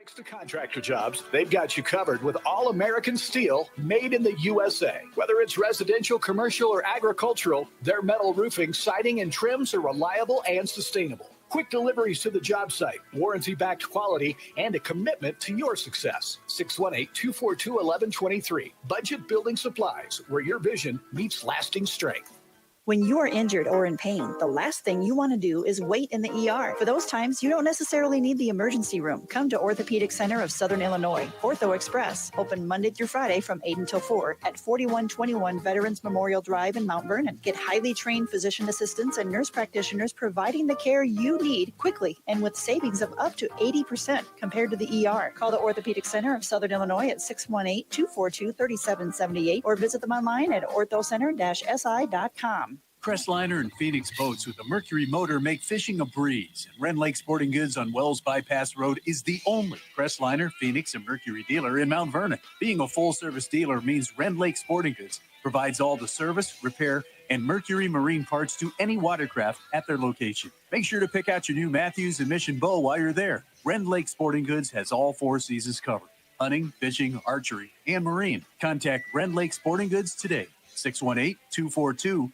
To contractor jobs, they've got you covered with all-American steel made in the USA. Whether it's residential, commercial, or agricultural, their metal roofing, siding, and trims are reliable and sustainable. Quick deliveries to the job site, warranty-backed quality, and a commitment to your success. 618-242-1123. Budget Building Supplies, where your vision meets lasting strength. When you are injured or in pain, the last thing you want to do is wait in the ER. For those times, you don't necessarily need the emergency room. Come to Orthopedic Center of Southern Illinois, Ortho Express, open Monday through Friday from 8 until 4 at 4121 Veterans Memorial Drive in Mount Vernon. Get highly trained physician assistants and nurse practitioners providing the care you need quickly and with savings of up to 80% compared to the ER. Call the Orthopedic Center of Southern Illinois at 618-242-3778 or visit them online at orthocenter-si.com. Crestliner and Phoenix boats with a Mercury motor make fishing a breeze. And Wren Lake Sporting Goods on Wells Bypass Road is the only Crestliner, Phoenix, and Mercury dealer in Mount Vernon. Being a full-service dealer means Wren Lake Sporting Goods provides all the service, repair, and Mercury marine parts to any watercraft at their location. Make sure to pick out your new Matthews and Mission bow while you're there. Wren Lake Sporting Goods has all four seasons covered: hunting, fishing, archery, and marine. Contact Wren Lake Sporting Goods today, 618-242-2191.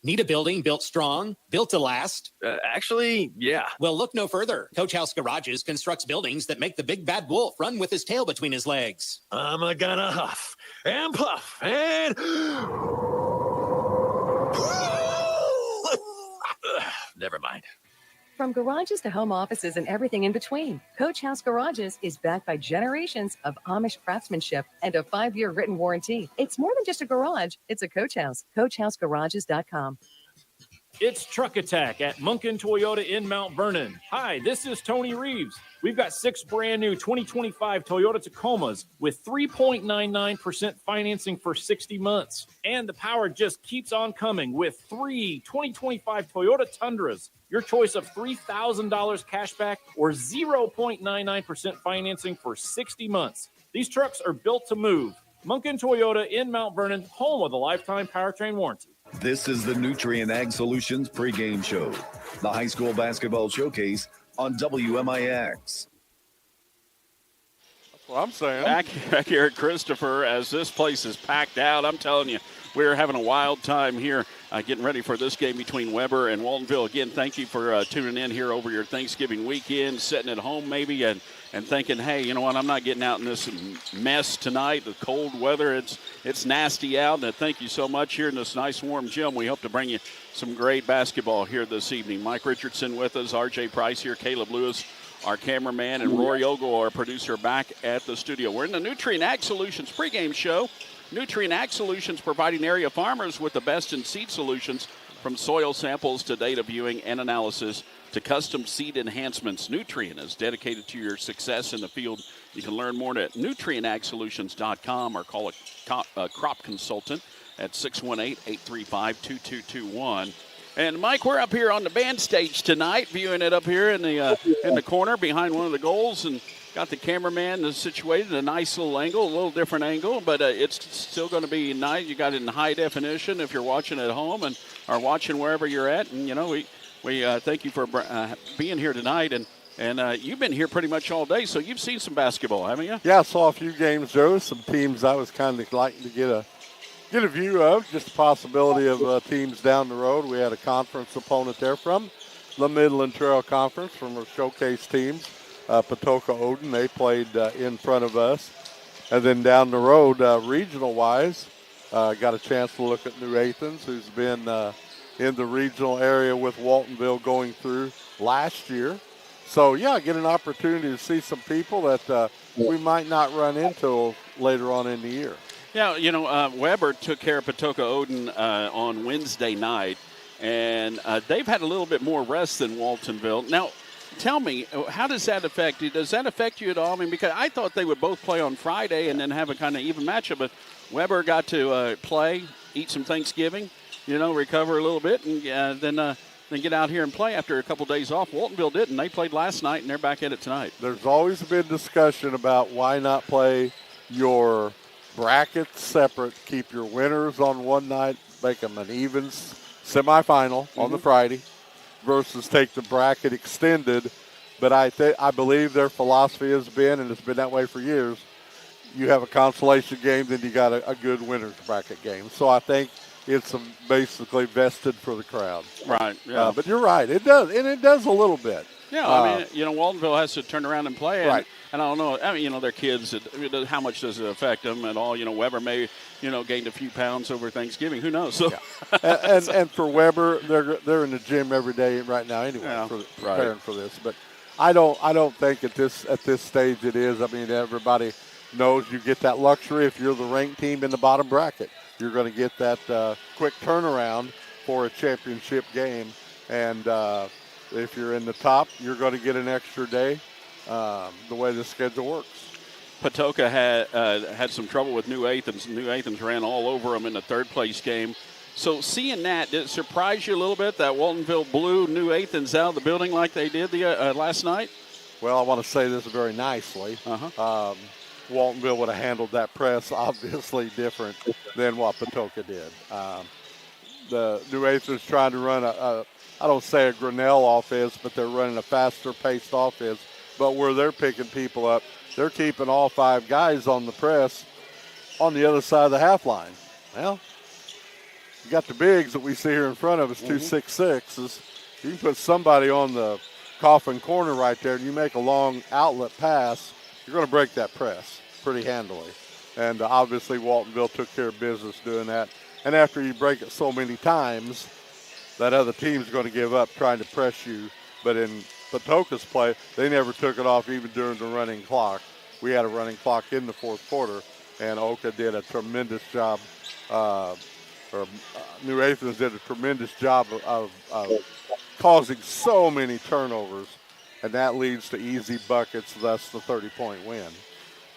Need a building built strong, built to last? Actually, yeah. Well, look no further. Coach House Garages constructs buildings that make the big bad wolf run with his tail between his legs. I'm gonna huff and puff and... Never mind. From garages to home offices and everything in between, Coach House Garages is backed by generations of Amish craftsmanship and a 5-year written warranty. It's more than just a garage. It's a Coach House. CoachHouseGarages.com. It's Truck Attack at Munkin Toyota in Mount Vernon. Hi, this is Tony Reeves. We've got 6 brand new 2025 Toyota Tacomas with 3.99% financing for 60 months. And the power just keeps on coming with 3 2025 Toyota Tundras. Your choice of $3,000 cash back or 0.99% financing for 60 months. These trucks are built to move. Munkin Toyota in Mount Vernon, home of the lifetime powertrain warranty. This is the Nutrient Ag Solutions pregame show, the high school basketball showcase on WMIX. That's what I'm saying. Back here at Christopher, as this place is packed out, I'm telling you, we're having a wild time here getting ready for this game between Weber and Waltonville. Again, thank you for tuning in here over your Thanksgiving weekend, sitting at home maybe and thinking, hey, you know what, I'm not getting out in this mess tonight, the cold weather. It's nasty out. And thank you so much here in this nice warm gym. We hope to bring you some great basketball here this evening. Mike Richardson with us, R.J. Price here, Caleb Lewis, our cameraman, and Rory Ogle, our producer, back at the studio. We're in the Nutrient Ag Solutions pregame show. Nutrient Ag Solutions providing area farmers with the best in seed solutions, from soil samples to data viewing and analysis to custom seed enhancements. Nutrient is dedicated to your success in the field. You can learn more at nutrientagsolutions.com or call a crop consultant at 618-835-2221. And Mike, we're up here on the band stage tonight, viewing it up here in the corner behind one of the goals, and got the cameraman situated in a nice little angle, a little different angle, but it's still going to be nice. You got it in high definition if you're watching at home and are watching wherever you're at. And you know, we thank you for being here tonight. And you've been here pretty much all day, so you've seen some basketball, haven't you? Yeah, I saw a few games, Joe. Some teams I was kind of liking to get a view of. Just the possibility of teams down the road. We had a conference opponent there from the Midland Trail Conference from our showcase teams. Patoka Odin, they played in front of us. And then down the road, regional-wise, got a chance to look at New Athens, who's been in the regional area with Waltonville going through last year. So, yeah, get an opportunity to see some people that we might not run into later on in the year. Yeah, you know, Weber took care of Patoka Odin on Wednesday night, and they've had a little bit more rest than Waltonville. Now, tell me, how does that affect you? Does that affect you at all? I mean, because I thought they would both play on Friday and then have a kind of even matchup, but Weber got to play, eat some Thanksgiving, you know, recover a little bit, and then get out here and play after a couple days off. Waltonville didn't. They played last night, and they're back at it tonight. There's always been discussion about why not play your brackets separate, keep your winners on one night, make them an evens semifinal on the Friday, versus take the bracket extended But I believe their philosophy has been, and it's been that way for years, you have a consolation game, then you got a good winner's bracket game. So I think it's basically vested for the crowd. Right, yeah. But you're right. It does, and it does a little bit. Yeah, I mean, Waltonville has to turn around and play. Right. And I don't know, I mean, they're kids. How much does it affect them at all? Weber may, gained a few pounds over Thanksgiving. Who knows? So, and for Weber, they're in the gym every day right now anyway, preparing for this. But I don't think at this stage it is. I mean, everybody knows you get that luxury if you're the ranked team in the bottom bracket. You're going to get that quick turnaround for a championship game, and if you're in the top, you're going to get an extra day. The way the schedule works. Patoka had some trouble with New Athens. New Athens ran all over them in the third-place game. So seeing that, did it surprise you a little bit that Waltonville blew New Athens out of the building like they did last night? Well, I want to say this very nicely. Waltonville would have handled that press obviously different than what Patoka did. The New Athens trying to run I don't say a Grinnell offense, but they're running a faster-paced offense. But where they're picking people up, they're keeping all 5 guys on the press on the other side of the half line. Well, you got the bigs that we see here in front of us, 2 6'6". You can put somebody on the coffin corner right there, and you make a long outlet pass, you're going to break that press pretty handily. And obviously Waltonville took care of business doing that. And after you break it so many times, that other team's going to give up trying to press you. But in Patoka's play, they never took it off even during the running clock. We had a running clock in the fourth quarter, and Oka did a tremendous job, New Athens did a tremendous job of causing so many turnovers, and that leads to easy buckets, thus the 30-point win.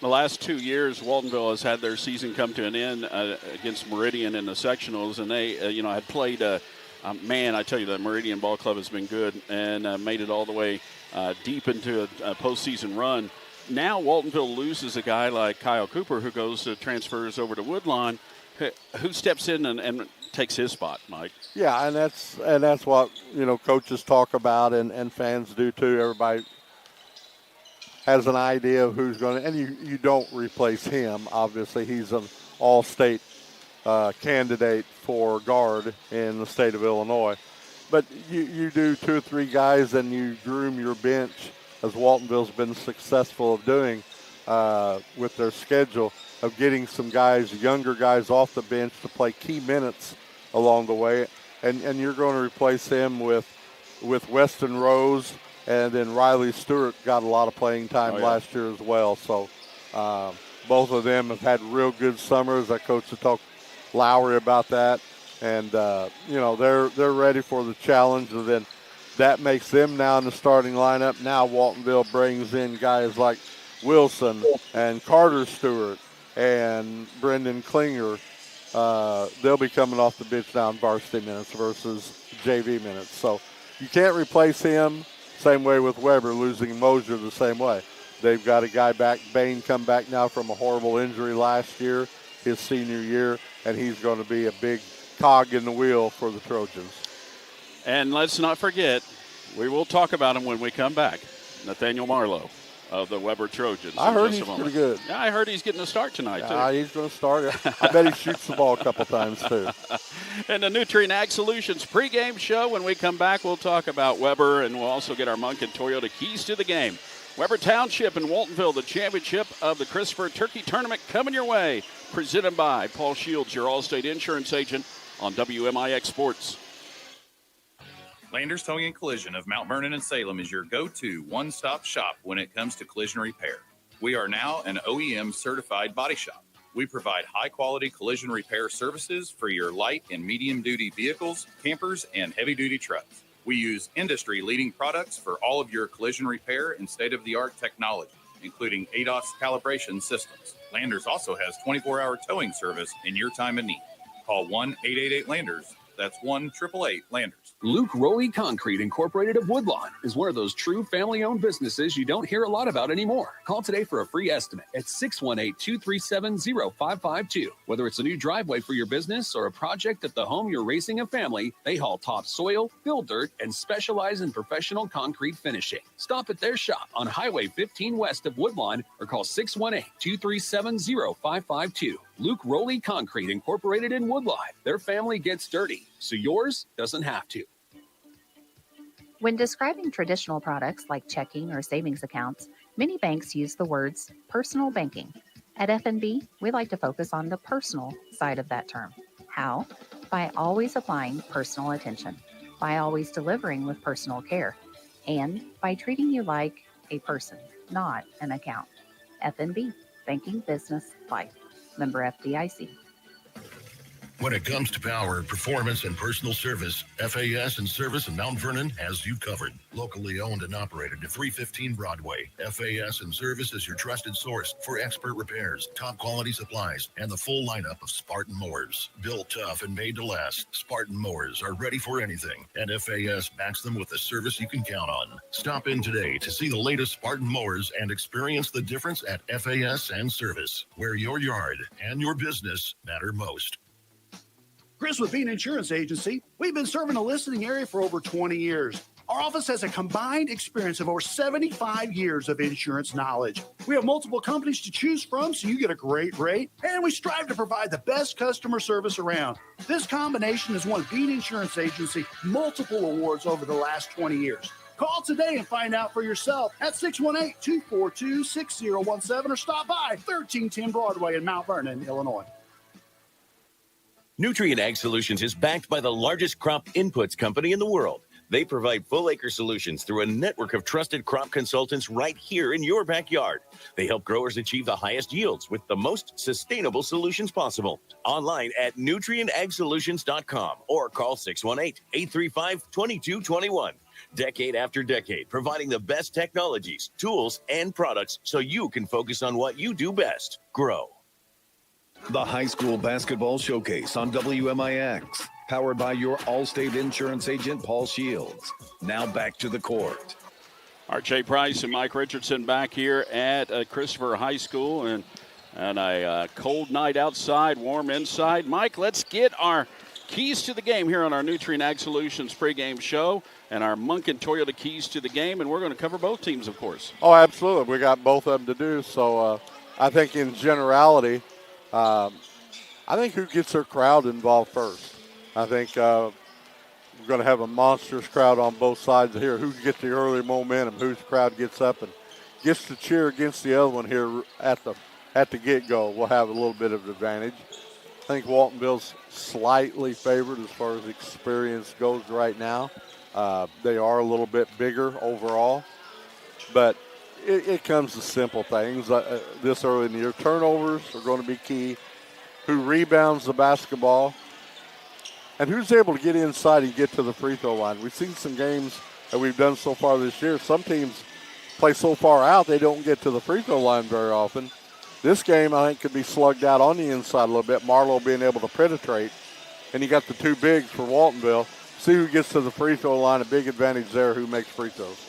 The last 2 years, Waltonville has had their season come to an end against Meridian in the sectionals, and they, had played man, I tell you, the Meridian Ball Club has been good and made it all the way deep into a postseason run. Now Waltonville loses a guy like Kyle Cooper, who transfers over to Woodlawn, who steps in and takes his spot, Mike. Yeah, and that's what coaches talk about and fans do too. Everybody has an idea of who's going to, and you don't replace him. Obviously, he's an all-state candidate for guard in the state of Illinois. But you do 2 or 3 guys and you groom your bench, as Waltonville's been successful of doing with their schedule, of getting some guys, younger guys off the bench to play key minutes along the way. And you're going to replace him with Weston Rose, and then Riley Stewart got a lot of playing time last year as well. So both of them have had real good summers. I coached Lowry about that, and they're ready for the challenge, and then that makes them now in the starting lineup. Now Waltonville brings in guys like Wilson and Carter Stewart and Brendan Klinger. They'll be coming off the bench now in varsity minutes versus JV minutes, so you can't replace him. Same way with Weber, losing Mosier the same way. They've got a guy back, Bain, come back now from a horrible injury last year, his senior year, and he's going to be a big cog in the wheel for the Trojans. And let's not forget, we will talk about him when we come back, Nathaniel Marlowe of the Weber Trojans. I heard he's pretty good. Yeah, I heard he's getting a start tonight, too. He's going to start. I bet he shoots the ball a couple times, too. And the Nutrien Ag Solutions pregame show. When we come back, we'll talk about Weber, and we'll also get our Munkin Toyota keys to the game. Weber Township and Waltonville, the championship of the Christopher Turkey Tournament coming your way. Presented by Paul Shields, your Allstate insurance agent on WMIX Sports. Landers Towing and Collision of Mount Vernon and Salem is your go-to one-stop shop when it comes to collision repair. We are now an OEM certified body shop. We provide high-quality collision repair services for your light and medium-duty vehicles, campers, and heavy-duty trucks. We use industry-leading products for all of your collision repair and state-of-the-art technology, including ADAS calibration systems. Landers also has 24-hour towing service in your time of need. Call 1-888-LANDERS. That's 1-888-LANDERS. Luke Rowley Concrete Incorporated of Woodlawn is one of those true family-owned businesses you don't hear a lot about anymore. Call today for a free estimate at 618-237-0552. Whether it's a new driveway for your business or a project at the home you're raising a family, they haul top soil, fill dirt, and specialize in professional concrete finishing. Stop at their shop on Highway 15 west of Woodlawn or call 618-237-0552. Luke Rowley Concrete Incorporated in Woodlawn. Their family gets dirty, so yours doesn't have to. When describing traditional products like checking or savings accounts, many banks use the words personal banking. At F&B, we like to focus on the personal side of that term. How? By always applying personal attention, by always delivering with personal care, and by treating you like a person, not an account. F&B, banking, business, life. Member FDIC. When it comes to power, performance, and personal service, FAS and Service in Mount Vernon has you covered. Locally owned and operated at 315 Broadway, FAS and Service is your trusted source for expert repairs, top quality supplies, and the full lineup of Spartan mowers. Built tough and made to last, Spartan mowers are ready for anything, and FAS backs them with the service you can count on. Stop in today to see the latest Spartan mowers and experience the difference at FAS and Service, where your yard and your business matter most. Chris with Bean Insurance Agency. We've been serving the listening area for over 20 years. Our office has a combined experience of over 75 years of insurance knowledge. We have multiple companies to choose from, so you get a great rate, and we strive to provide the best customer service around. This combination has won Bean Insurance Agency multiple awards over the last 20 years. Call today and find out for yourself at 618-242-6017 or stop by 1310 Broadway in Mount Vernon, Illinois. Nutrient Ag Solutions is backed by the largest crop inputs company in the world. They provide full acre solutions through a network of trusted crop consultants right here in your backyard. They help growers achieve the highest yields with the most sustainable solutions possible. Online at nutrientagsolutions.com or call 618-835-2221. Decade after decade, providing the best technologies, tools, and products so you can focus on what you do best, grow. The High School Basketball Showcase on WMIX, powered by your Allstate insurance agent, Paul Shields. Now back to the court. R.J. Price and Mike Richardson back here at Christopher High School, and a cold night outside, warm inside. Mike, let's get our keys to the game here on our Nutrient Ag Solutions pregame show and our Munkin Toyota keys to the game, and we're going to cover both teams, of course. Oh, absolutely. We got both of them to do, so I think in generality, I think who gets their crowd involved first. I think we're going to have a monstrous crowd on both sides here. Who gets the early momentum, whose crowd gets up and gets to cheer against the other one here at the get-go will have a little bit of advantage. I think Waltonville's slightly favored as far as experience goes right now. They are a little bit bigger overall, but it comes to simple things this early in the year. Turnovers are going to be key. Who rebounds the basketball and who's able to get inside and get to the free throw line. We've seen some games that we've done so far this year. Some teams play so far out they don't get to the free throw line very often. This game, I think, could be slugged out on the inside a little bit. Marlowe being able to penetrate. And you got the two bigs for Waltonville. See who gets to the free throw line. A big advantage there, who makes free throws.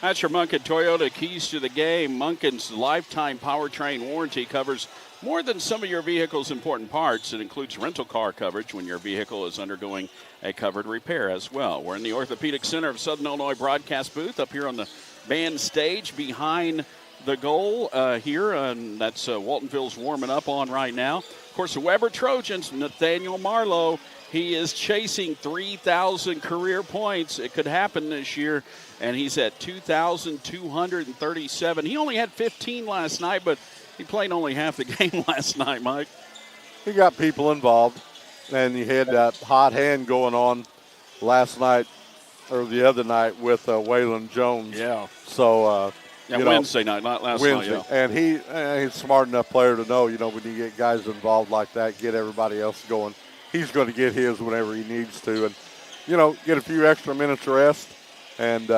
That's your Munkin Toyota keys to the game. Munkin's lifetime powertrain warranty covers more than some of your vehicle's important parts. It includes rental car coverage when your vehicle is undergoing a covered repair as well. We're in the Orthopedic Center of Southern Illinois broadcast booth up here on the band stage behind the goal here, and that's Waltonville's warming up on right now. Of course, the Weber Trojans, Nathaniel Marlowe, he is chasing 3,000 career points. It could happen this year, and he's at 2,237. He only had 15 last night, but he played only half the game last night, Mike. He got people involved, and he had that hot hand going on last night or the other night with Waylon Jones. Yeah. So, Wednesday night, not last night. Yeah. And he's a smart enough player to know, when you get guys involved like that, get everybody else going. He's going to get his whenever he needs to and, get a few extra minutes of rest. And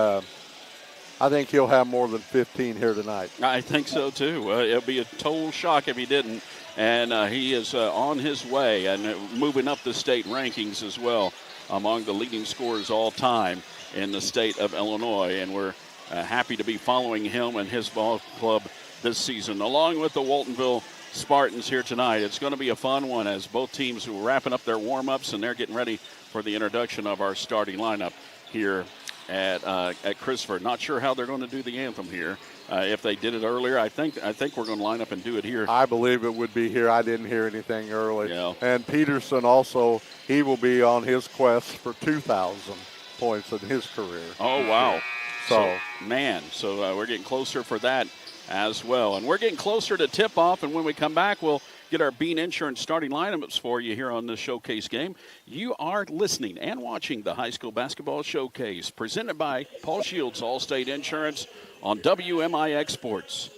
I think he'll have more than 15 here tonight. I think so, too. It'll be a total shock if he didn't. and he is on his way and moving up the state rankings as well, among the leading scorers all time in the state of Illinois. And we're happy to be following him and his ball club this season, along with the Waltonville Spartans here tonight. It's going to be a fun one as both teams are wrapping up their warm-ups and they're getting ready for the introduction of our starting lineup here at Christopher. Not sure how they're going to do the anthem here. If they did it earlier, I think we're going to line up and do it here. I believe it would be here. I didn't hear anything early. Yeah. And Peterson also, he will be on his quest for 2,000 points in his career. Oh, wow. So we're getting closer for that as well. And we're getting closer to tip-off, and when we come back, we'll get our Bean Insurance starting lineups for you here on the Showcase game. You are listening and watching the High School Basketball Showcase, presented by Paul Shields Allstate Insurance on WMIX Sports.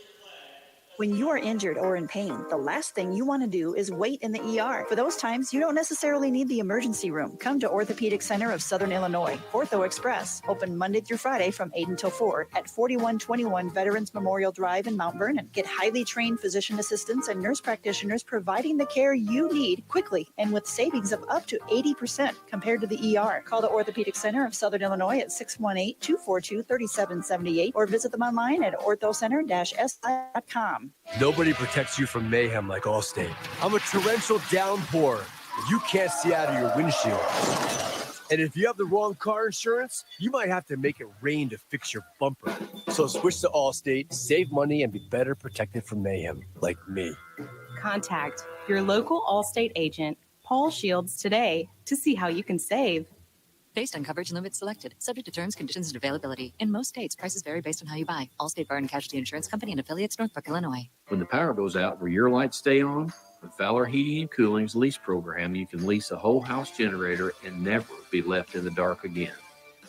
When you are injured or in pain, the last thing you want to do is wait in the ER. For those times, you don't necessarily need the emergency room. Come to Orthopedic Center of Southern Illinois, Ortho Express, open Monday through Friday from 8 until 4 at 4121 Veterans Memorial Drive in Mount Vernon. Get highly trained physician assistants and nurse practitioners providing the care you need quickly and with savings of up to 80% compared to the ER. Call the Orthopedic Center of Southern Illinois at 618-242-3778 or visit them online at orthocenter-si.com. Nobody protects you from mayhem like Allstate. I'm a torrential downpour. You can't see out of your windshield. And if you have the wrong car insurance, you might have to make it rain to fix your bumper. So switch to Allstate, save money, and be better protected from mayhem like me. Contact your local Allstate agent, Paul Shields, today to see how you can save. Based on coverage limits selected, subject to terms, conditions, and availability. In most states, prices vary based on how you buy. Allstate Bar and Casualty Insurance Company and affiliates, Northbrook, Illinois. When the power goes out, will your lights stay on? With Fowler Heating and Cooling's lease program, you can lease a whole house generator and never be left in the dark again.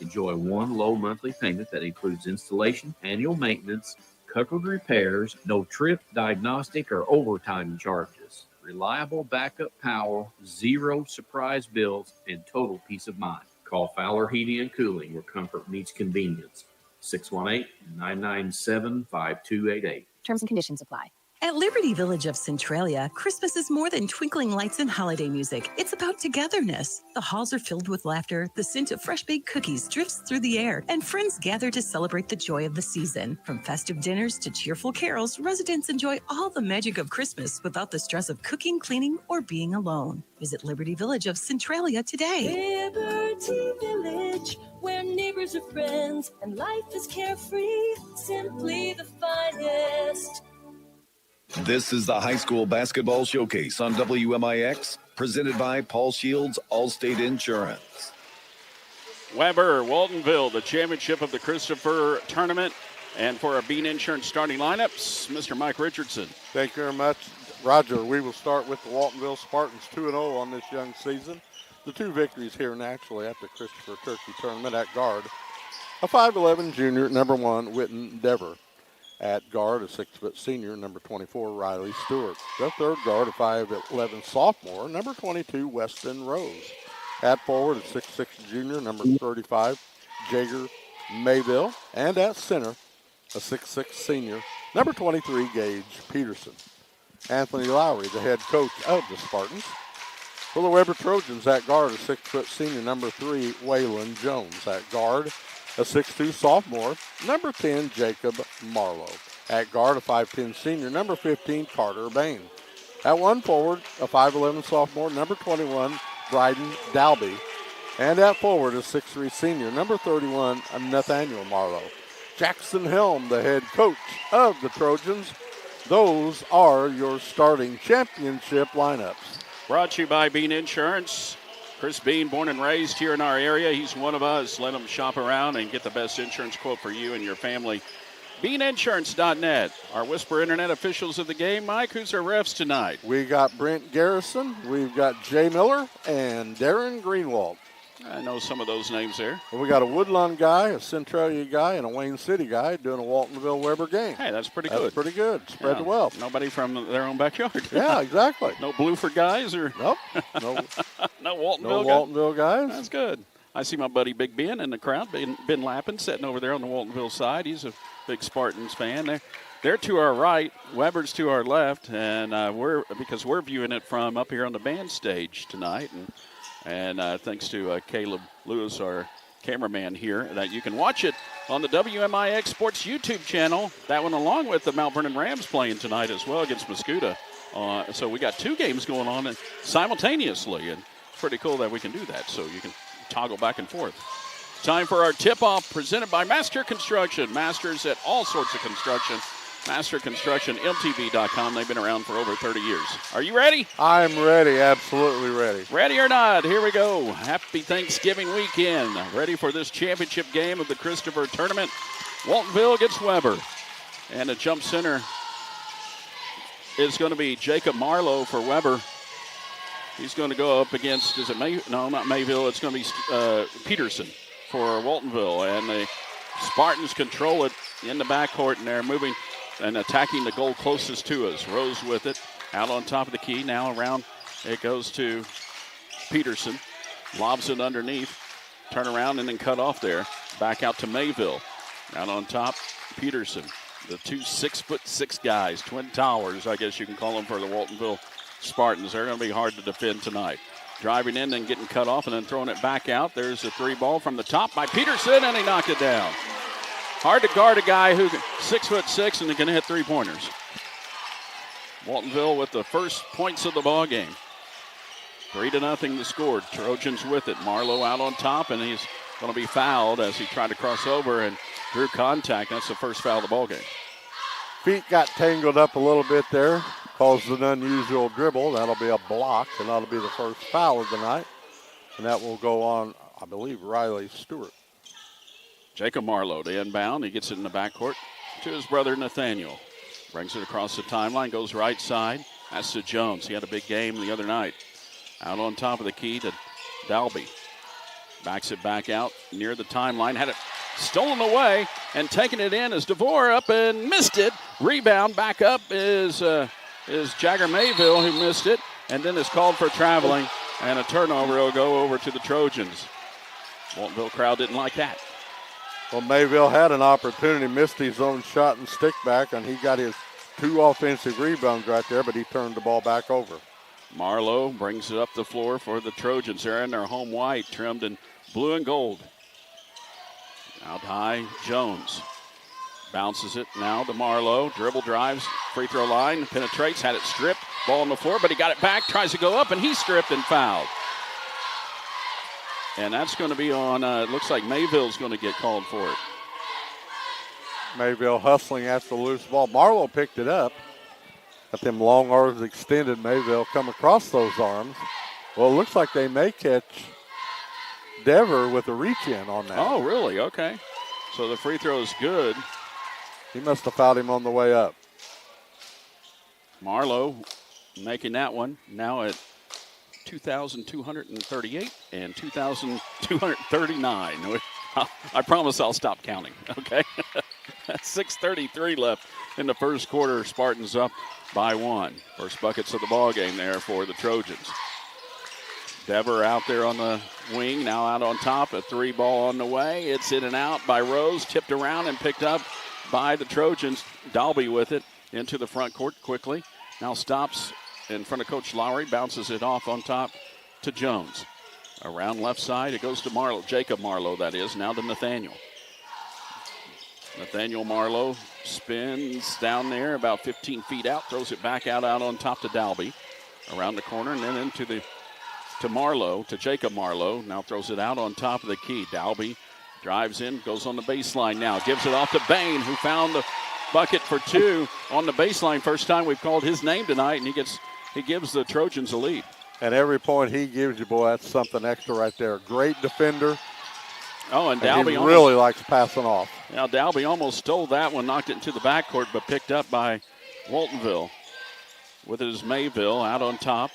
Enjoy one low monthly payment that includes installation, annual maintenance, covered repairs, no trip, diagnostic, or overtime charges. Reliable backup power, zero surprise bills, and total peace of mind. Call Fowler Heating and Cooling, where comfort meets convenience. 618-997-5288. Terms and conditions apply. At Liberty Village of Centralia, Christmas is more than twinkling lights and holiday music. It's about togetherness. The halls are filled with laughter, the scent of fresh-baked cookies drifts through the air, and friends gather to celebrate the joy of the season. From festive dinners to cheerful carols, residents enjoy all the magic of Christmas without the stress of cooking, cleaning, or being alone. Visit Liberty Village of Centralia today. Liberty Village, where neighbors are friends and life is carefree, simply the finest. This is the High School Basketball Showcase on WMIX, presented by Paul Shields Allstate Insurance. Weber, Waltonville, the championship of the Christopher Tournament. And for our Bean Insurance starting lineups, Mr. Mike Richardson. Thank you very much, Roger. We will start with the Waltonville Spartans 2-0 on this young season. The two victories here naturally at the Christopher Turkey Tournament at guard. A 5'11 junior, number 1, Witten Dever. At guard, a 6-foot senior, number 24, Riley Stewart. The third guard, a 5'11 sophomore, number 22, Weston Rose. At forward, a 6'6 junior, number 35, Jager Mayville. And at center, a 6'6 senior, number 23, Gage Peterson. Anthony Lowry, the head coach of the Spartans. For the Weber Trojans, at guard, a 6-foot senior, number 3, Waylon Jones. At guard, a 6'2 sophomore, number 10, Jacob Marlowe. At guard, a 5'10 senior, number 15, Carter Bain. At one forward, a 5'11 sophomore, number 21, Bryden Dalby. And at forward, a 6'3 senior, number 31, Nathaniel Marlowe. Jackson Helm, the head coach of the Trojans. Those are your starting championship lineups. Brought to you by Bean Insurance. Chris Bean, born and raised here in our area. He's one of us. Let him shop around and get the best insurance quote for you and your family. BeanInsurance.net. Our Whisper Internet officials of the game. Mike, who's our refs tonight? We got Brent Garrison. We've got Jay Miller and Darren Greenwald. I know some of those names there. Well, we got a Woodlawn guy, a Centralia guy, and a Wayne City guy doing a Waltonville Weber game. Hey, that's pretty good. That's pretty good. Spread the wealth. Nobody from their own backyard. Yeah, exactly. No Bluford guys? Or Nope. No Waltonville Waltonville guys. That's good. I see my buddy Big Ben in the crowd, Ben Lappin, sitting over there on the Waltonville side. He's a big Spartans fan. They're to our right, Weber's to our left, and we're viewing it from up here on the band stage tonight. And thanks to Caleb Lewis, our cameraman here, that you can watch it on the WMIX Sports YouTube channel. That one along with the Mount Vernon Rams playing tonight as well against Mascoutah. So we got 2 games going on simultaneously, and it's pretty cool that we can do that. So you can toggle back and forth. Time for our tip-off presented by Master Construction. Masters at all sorts of construction. Master Construction, MTV.com. They've been around for over 30 years. Are you ready? I'm ready, absolutely ready. Ready or not, here we go. Happy Thanksgiving weekend. Ready for this championship game of the Christopher Tournament. Waltonville against Weber. And the jump center is going to be Jacob Marlowe for Weber. He's going to go up against, not Mayville, it's going to be Peterson for Waltonville. And the Spartans control it in the backcourt, and they're moving and attacking the goal closest to us. Rose with it, out on top of the key. Now around, it goes to Peterson. Lobs it underneath. Turn around and then cut off there. Back out to Mayville. Out on top, Peterson. The 2 6'6" guys, twin towers, I guess you can call them, for the Waltonville Spartans. They're going to be hard to defend tonight. Driving in, then getting cut off, and then throwing it back out. There's a 3 ball from the top by Peterson, and he knocked it down. Hard to guard a guy who's 6'6" and he can hit 3-pointers. Waltonville with the first points of the ball game. 3-0 the score. Trojans with it. Marlowe out on top, and he's going to be fouled as he tried to cross over and drew contact. That's the first foul of the ball game. Feet got tangled up a little bit there. Caused an unusual dribble. That'll be a block, and that'll be the first foul of the night. And that will go on, I believe, Riley Stewart. Jacob Marlowe to inbound. He gets it in the backcourt to his brother Nathaniel. Brings it across the timeline, goes right side. That's to Jones. He had a big game the other night. Out on top of the key to Dalby. Backs it back out near the timeline. Had it stolen away, and taking it in is DeVore up and missed it. Rebound back up is Jagger Mayville, who missed it, and then is called for traveling, and a turnover will go over to the Trojans. Waltonville crowd didn't like that. Well, Mayville had an opportunity, missed his own shot and stick back, and he got his 2 offensive rebounds right there, but he turned the ball back over. Marlowe brings it up the floor for the Trojans. They're in their home white, trimmed in blue and gold. Out high, Jones. Bounces it now to Marlowe. Dribble drives, free throw line, penetrates, had it stripped. Ball on the floor, but he got it back, tries to go up, and he's stripped and fouled. And that's going to be on, it looks like Mayville's going to get called for it. Mayville hustling after the loose ball. Marlowe picked it up. Got them long arms extended. Mayville come across those arms. Well, it looks like they may catch Dever with a reach-in on that. Oh, really? Okay. So the free throw is good. He must have fouled him on the way up. Marlowe making that one now at 2,238 and 2,239. I promise I'll stop counting, okay? 6:33 left in the first quarter. Spartans up by 1. First buckets of the ball game there for the Trojans. Dever out there on the wing, now out on top. A 3 ball on the way. It's in and out by Rose, tipped around and picked up by the Trojans. Dalby with it into the front court quickly. Now stops in front of Coach Lowry, bounces it off on top to Jones. Around left side, it goes to Marlowe, Jacob Marlowe, that is, now to Nathaniel. Nathaniel Marlowe spins down there about 15 feet out, throws it back out on top to Dalby. Around the corner and then into to Marlowe, to Jacob Marlowe. Now throws it out on top of the key. Dalby drives in, goes on the baseline now, gives it off to Bain, who found the bucket for 2 on the baseline. First time we've called his name tonight, and he gives the Trojans a lead. And every point he gives you, boy, that's something extra right there. Great defender. Oh, and Dalby he really likes passing off. Now Dalby almost stole that one, knocked it into the backcourt, but picked up by Waltonville. With it is Mayville out on top.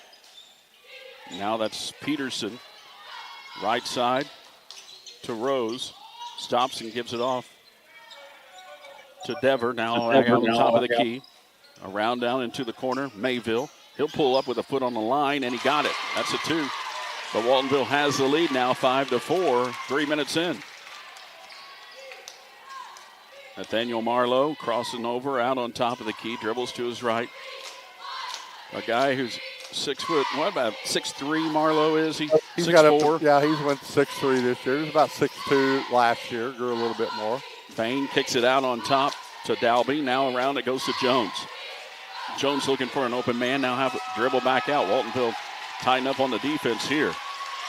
Now that's Peterson. Right side to Rose. Stops and gives it off to Dever. Now on top of the key. Around down into the corner. Mayville. He'll pull up with a foot on the line, and he got it. That's a 2. But Waltonville has the lead now, 5-4, 3 minutes in. Nathaniel Marlowe crossing over out on top of the key, dribbles to his right. A guy who's 6 foot, what about 6'3" Marlowe is? He's 6'4". He's went 6'3" this year. He was about 6'2" last year, grew a little bit more. Payne kicks it out on top to Dalby. Now around it goes to Jones. Jones looking for an open man, now have it dribble back out. Waltonville tighten up on the defense here.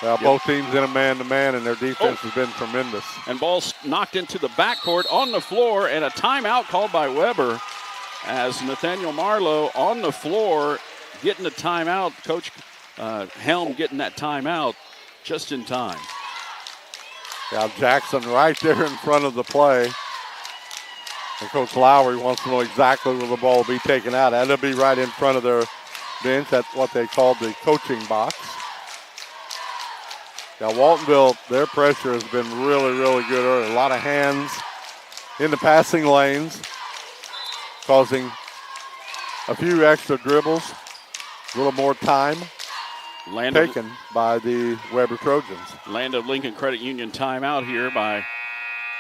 Well, both teams in a man-to-man, and their defense has been tremendous. And ball's knocked into the backcourt on the floor, and a timeout called by Weber as Nathaniel Marlowe on the floor getting the timeout. Coach Helm getting that timeout just in time. Yeah, Jackson right there in front of the play. And Coach Lowry wants to know exactly where the ball will be taken out. That'll be right in front of their bench. That's what they call the coaching box. Now, Waltonville, their pressure has been really, really good early. A lot of hands in the passing lanes, causing a few extra dribbles, a little more time taken by the Weber Trojans. Land of Lincoln Credit Union timeout here by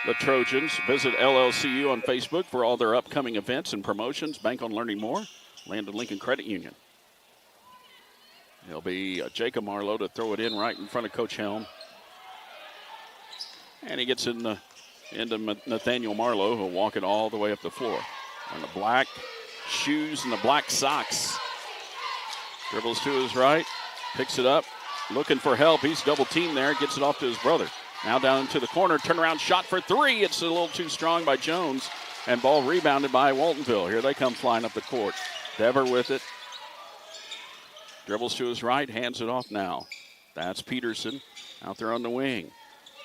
the Trojans. Visit LLCU on Facebook for all their upcoming events and promotions. Bank on learning more. Land of Lincoln Credit Union. It'll be Jacob Marlowe to throw it in right in front of Coach Helm. And he gets into Nathaniel Marlowe, who'll walk it all the way up the floor. And the black shoes and the black socks. Dribbles to his right, picks it up, looking for help. He's double teamed there, gets it off to his brother. Now down into the corner, turnaround shot for three. It's a little too strong by Jones. And ball rebounded by Waltonville. Here they come flying up the court. Dever with it. Dribbles to his right, hands it off now. That's Peterson out there on the wing.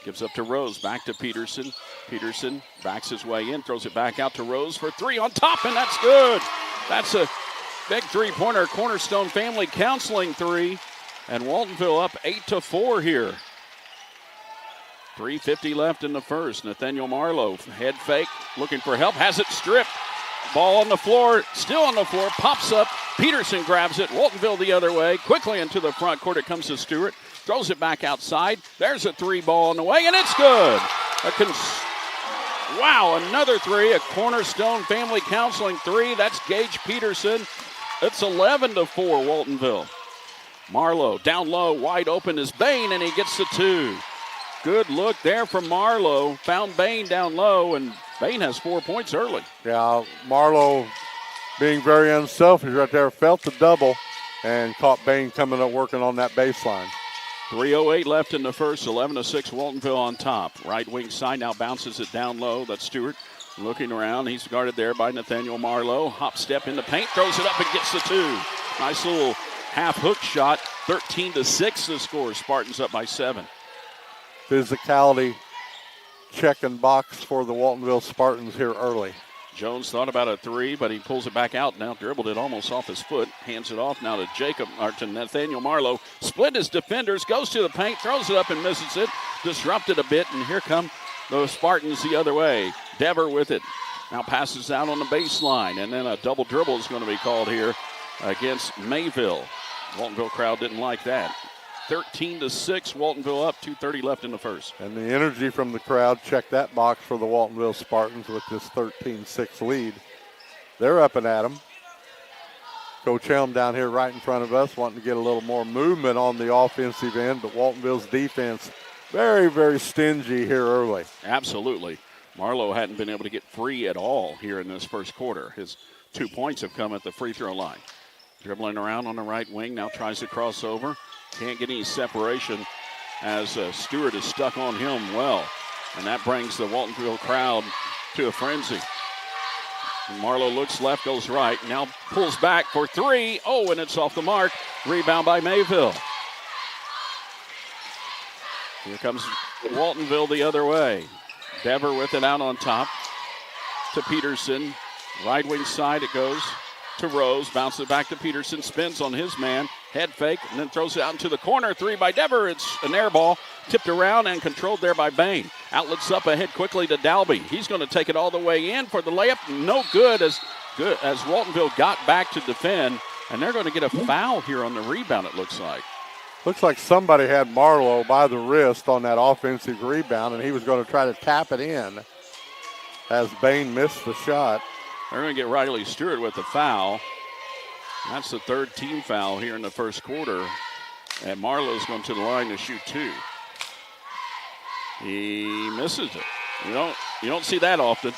Gives up to Rose, back to Peterson. Peterson backs his way in, throws it back out to Rose for three on top, and that's good. That's a big three-pointer, Cornerstone Family Counseling three. And Waltonville up 8-4 here. 3:50 left in the first. Nathaniel Marlowe, head fake, looking for help, has it stripped. Ball on the floor, still on the floor, pops up. Peterson grabs it. Waltonville the other way. Quickly into the front court. It comes to Stewart. Throws it back outside. There's a three ball on the way, and it's good. Wow, another three. A Cornerstone Family Counseling three. That's Gage Peterson. It's 11-4 Waltonville. Marlowe down low, wide open is Bain, and he gets the two. Good look there from Marlowe. Found Bain down low, and Bain has 4 points early. Yeah, Marlowe being very unselfish right there, felt the double and caught Bain coming up working on that baseline. 3:08 left in the first, 11-6 Waltonville on top. Right wing side now bounces it down low. That's Stewart looking around. He's guarded there by Nathaniel Marlowe. Hop step in the paint, throws it up and gets the two. Nice little half hook shot. 13-6 the score. Spartans up by 7. Physicality check and box for the Waltonville Spartans here early. Jones thought about a three, but he pulls it back out. Now dribbled it almost off his foot. Hands it off now to Nathaniel Marlowe. Split his defenders, goes to the paint, throws it up and misses it. Disrupted a bit, and here come the Spartans the other way. Dever with it. Now passes out on the baseline, and then a double dribble is going to be called here against Mayville. Waltonville crowd didn't like that. 13-6, Waltonville up, 2:30 left in the first. And the energy from the crowd, check that box for the Waltonville Spartans with this 13-6 lead. They're up and at them. Coach Helm down here right in front of us wanting to get a little more movement on the offensive end, but Waltonville's defense very, very stingy here early. Absolutely. Marlowe hadn't been able to get free at all here in this first quarter. His 2 points have come at the free throw line. Dribbling around on the right wing, now tries to cross over. Can't get any separation as Stewart is stuck on him well. And that brings the Waltonville crowd to a frenzy. And Marlowe looks left, goes right. Now pulls back for three. Oh, and it's off the mark. Rebound by Mayville. Here comes Waltonville the other way. Dever with it out on top to Peterson. Right wing side it goes to Rose. Bounces it back to Peterson. Spins on his man. Head fake, and then throws it out into the corner. Three by Dever. It's an air ball. Tipped around and controlled there by Bain. Outlets up ahead quickly to Dalby. He's going to take it all the way in for the layup. No good as Waltonville got back to defend. And they're going to get a foul here on the rebound, it looks like. Looks like somebody had Marlowe by the wrist on that offensive rebound, and he was going to try to tap it in as Bain missed the shot. They're going to get Riley Stewart with the foul. That's the third team foul here in the first quarter. And Marlowe's going to the line to shoot 2. He misses it. You don't see that often.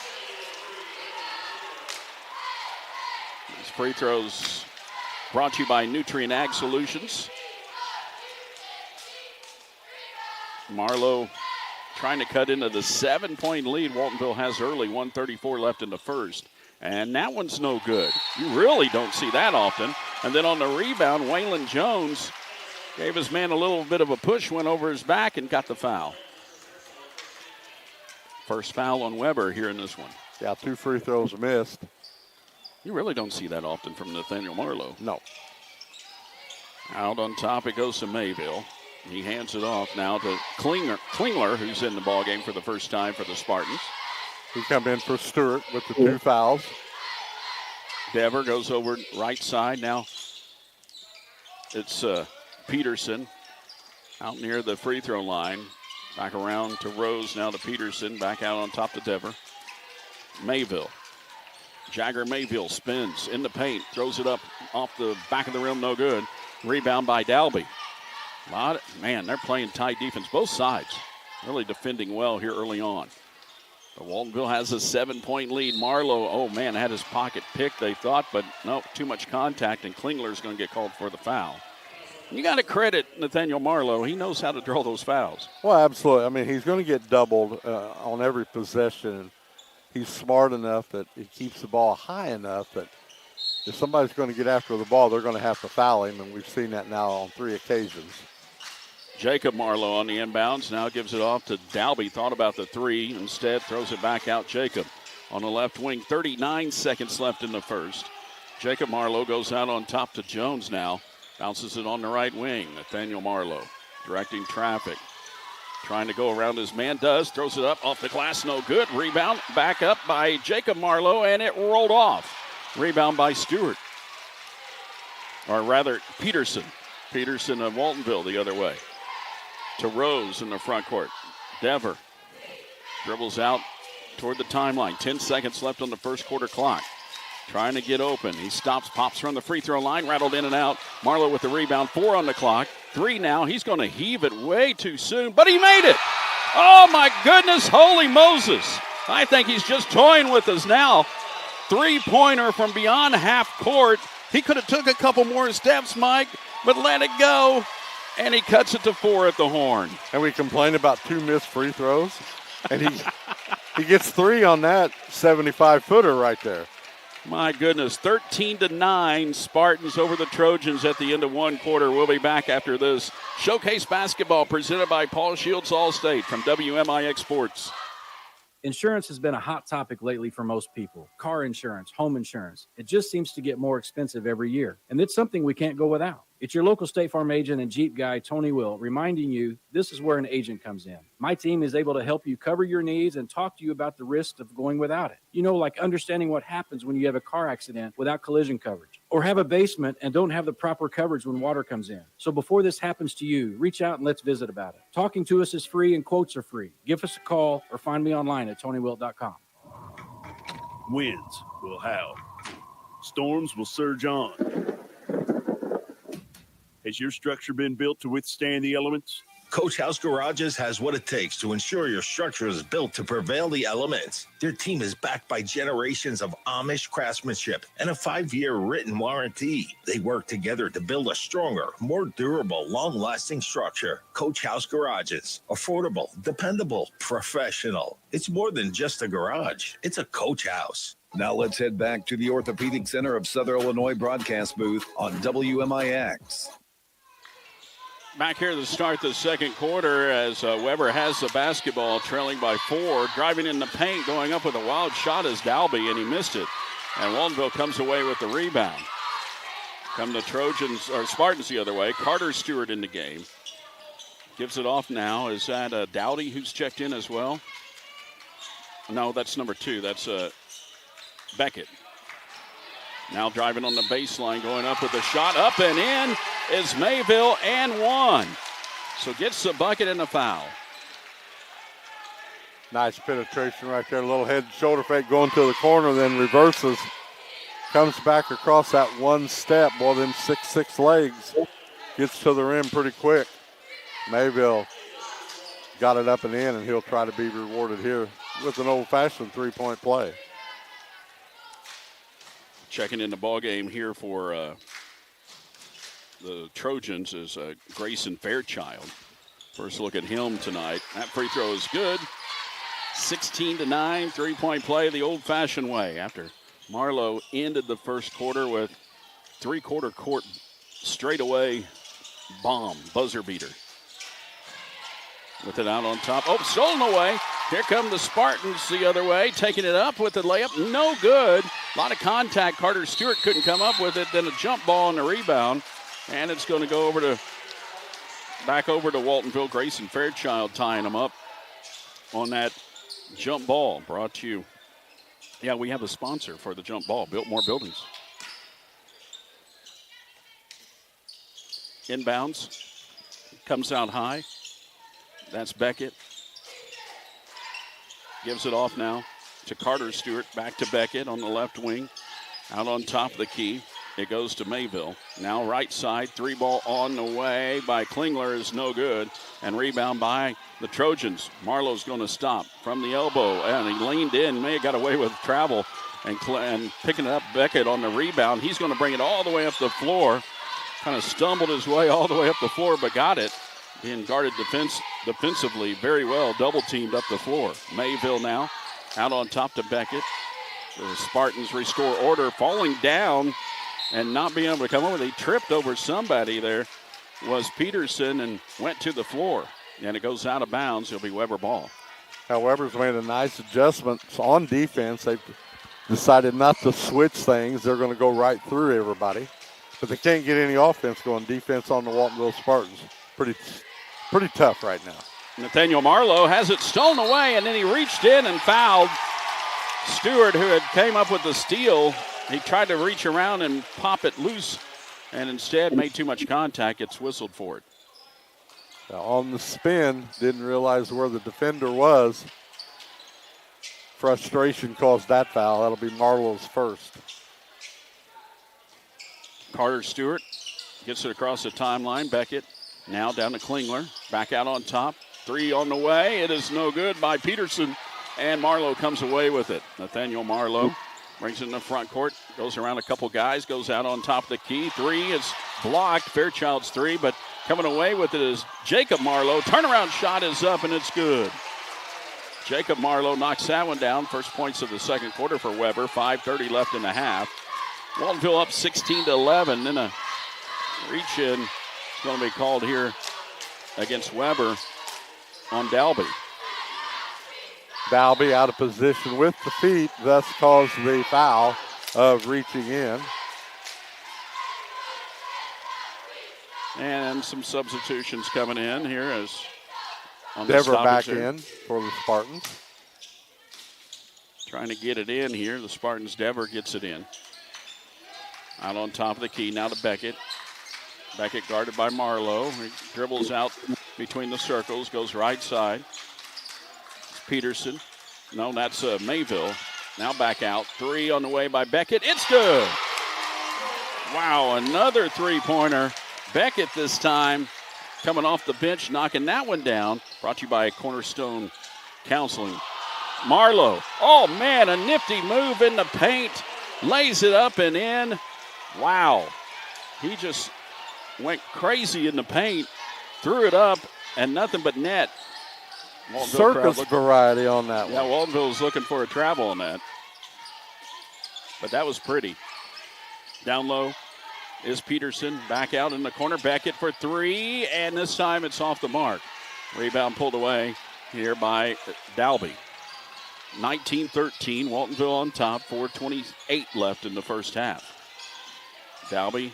These free throws brought to you by Nutrient Ag Solutions. Marlowe trying to cut into the 7-point lead Waltonville has early, 1:34 left in the first. And that one's no good. You really don't see that often. And then on the rebound, Waylon Jones gave his man a little bit of a push, went over his back, and got the foul. First foul on Weber here in this one. Yeah, 2 free throws missed. You really don't see that often from Nathaniel Marlowe. No. Out on top, it goes to Mayville. He hands it off now to Klingler, who's in the ballgame for the first time for the Spartans. He come in for Stewart with the 2 fouls. Dever goes over right side. Now it's Peterson out near the free throw line. Back around to Rose, now to Peterson. Back out on top to Dever. Mayville. Jagger Mayville spins in the paint. Throws it up off the back of the rim, no good. Rebound by Dalby. Man, they're playing tight defense. Both sides really defending well here early on. But Waltonville has a 7-point lead. Marlowe, had his pocket picked, they thought, but no, too much contact, and Klingler's going to get called for the foul. You got to credit Nathaniel Marlowe. He knows how to draw those fouls. Well, absolutely. I mean, he's going to get doubled on every possession. He's smart enough that he keeps the ball high enough that if somebody's going to get after the ball, they're going to have to foul him, and we've seen that now on 3 occasions. Jacob Marlowe on the inbounds, now gives it off to Dalby. Thought about the 3, instead throws it back out. Jacob on the left wing, 39 seconds left in the first. Jacob Marlowe goes out on top to Jones now. Bounces it on the right wing. Nathaniel Marlowe directing traffic. Trying to go around his man, throws it up off the glass, no good. Rebound back up by Jacob Marlowe, and it rolled off. Rebound by Stewart. Or rather, Peterson. Peterson of Waltonville the other way. To Rose in the front court. Dever dribbles out toward the timeline. 10 seconds left on the first quarter clock. Trying to get open. He stops, pops from the free throw line, rattled in and out. Marlowe with the rebound, 4 on the clock. 3 now. He's going to heave it way too soon, but he made it. Oh, my goodness, holy Moses. I think he's just toying with us now. 3-pointer from beyond half court. He could have took a couple more steps, Mike, but let it go. And he cuts it to 4 at the horn. And we complained about 2 missed free throws. And he gets 3 on that 75-footer right there. My goodness, 13-9, Spartans over the Trojans at the end of 1 quarter. We'll be back after this. Showcase basketball presented by Paul Shields Allstate from WMIX Sports. Insurance has been a hot topic lately for most people. Car insurance, home insurance. It just seems to get more expensive every year. And it's something we can't go without. It's your local State Farm agent and Jeep guy, Tony Will, reminding you this is where an agent comes in. My team is able to help you cover your needs and talk to you about the risks of going without it. You know, like understanding what happens when you have a car accident without collision coverage, or have a basement and don't have the proper coverage when water comes in. So before this happens to you, reach out and let's visit about it. Talking to us is free and quotes are free. Give us a call or find me online at TonyWilt.com. Winds will howl. Storms will surge on. Has your structure been built to withstand the elements? Coach House Garages has what it takes to ensure your structure is built to prevail the elements. Their team is backed by generations of Amish craftsmanship and a 5-year written warranty. They work together to build a stronger, more durable, long-lasting structure. Coach House Garages. Affordable, dependable, professional. It's more than just a garage. It's a Coach House. Now let's head back to the Orthopedic Center of Southern Illinois broadcast booth on WMIX. Back here to start the second quarter as Weber has the basketball, trailing by 4. Driving in the paint, going up with a wild shot is Dalby, and he missed it. And Waltonville comes away with the rebound. Come the Trojans, or Spartans the other way. Carter Stewart in the game. Gives it off now. Is that Dowdy who's checked in as well? No, that's number 2. That's Beckett. Now driving on the baseline, going up with a shot, up and in. is Mayville and one. So gets the bucket and a foul. Nice penetration right there. A little head and shoulder fake going to the corner, then reverses. Comes back across that one step. Boy, them 6'6" legs. Gets to the rim pretty quick. Mayville got it up and in, and he'll try to be rewarded here with an old-fashioned three-point play. Checking in the ball game here for the Trojans is Grayson Fairchild. First look at him tonight. That free throw is good. 16-9, three-point play the old-fashioned way after Marlowe ended the first quarter with three-quarter court straightaway bomb, buzzer beater. With it out on top. Oh, stolen away. Here come the Spartans the other way, taking it up with the layup. No good. A lot of contact. Carter Stewart couldn't come up with it. Then a jump ball on the rebound. And it's going to go back over to Waltonville. Grayson Fairchild tying them up on that jump ball. Brought to you. Yeah, we have a sponsor for the jump ball. Biltmore Buildings. Inbounds. Comes out high. That's Beckett. Gives it off now to Carter Stewart. Back to Beckett on the left wing. Out on top of the key. It goes to Mayville. Now right side. Three ball on the way by Klingler is no good. And rebound by the Trojans. Marlowe's going to stop from the elbow. And he leaned in. May have got away with travel. And picking it up Beckett on the rebound. He's going to bring it all the way up the floor. Kind of stumbled his way all the way up the floor, but got it. Being guarded defensively very well. Double teamed up the floor. Mayville now out on top to Beckett. The Spartans restore order. Falling down and not being able to come over. They tripped over somebody there. Was Peterson and went to the floor. And it goes out of bounds. It'll be Weber ball. Now Weber's made a nice adjustment on defense. They've decided not to switch things. They're going to go right through everybody. But they can't get any offense going. Defense on the Waltonville Spartans. Pretty tough right now. Nathaniel Marlowe has it stolen away, and then he reached in and fouled Stewart, who had came up with the steal. He tried to reach around and pop it loose, and instead made too much contact. It's whistled for it. Now on the spin, didn't realize where the defender was. Frustration caused that foul. That'll be Marlowe's first. Carter Stewart gets it across the timeline. Beckett now down to Klingler. Back out on top. Three on the way. It is no good by Peterson. And Marlowe comes away with it. Nathaniel Marlowe brings it in the front court. Goes around a couple guys. Goes out on top of the key. Three is blocked. Fairchild's three. But coming away with it is Jacob Marlowe. Turnaround shot is up and it's good. Jacob Marlowe knocks that one down. First points of the second quarter for Weber. 5:30 left in the half. Waltonville up 16-11. Then a reach in is going to be called here against Weber on Dalby. Dalby out of position with the feet, thus caused the foul of reaching in. And some substitutions coming in here as on Dever the back here. in for the Spartans. Trying to get it in here. The Spartans, Dever gets it in. Out on top of the key, now to Beckett. Beckett guarded by Marlowe. He dribbles out between the circles, goes right side. Peterson. No, that's Mayville. Now back out. Three on the way by Beckett. It's good. Wow, another three-pointer. Beckett this time coming off the bench, knocking that one down. Brought to you by Cornerstone Counseling. Marlowe. Oh, man, a nifty move in the paint. Lays it up and in. Wow. He just went crazy in the paint. Threw it up and nothing but net. Circus variety on that one. Yeah, one. Waltonville was looking for a travel on that. But that was pretty. Down low is Peterson. Back out in the corner. Beckett for three. And this time it's off the mark. Rebound pulled away here by Dalby. 19-13. Waltonville on top. 4:28 left in the first half. Dalby,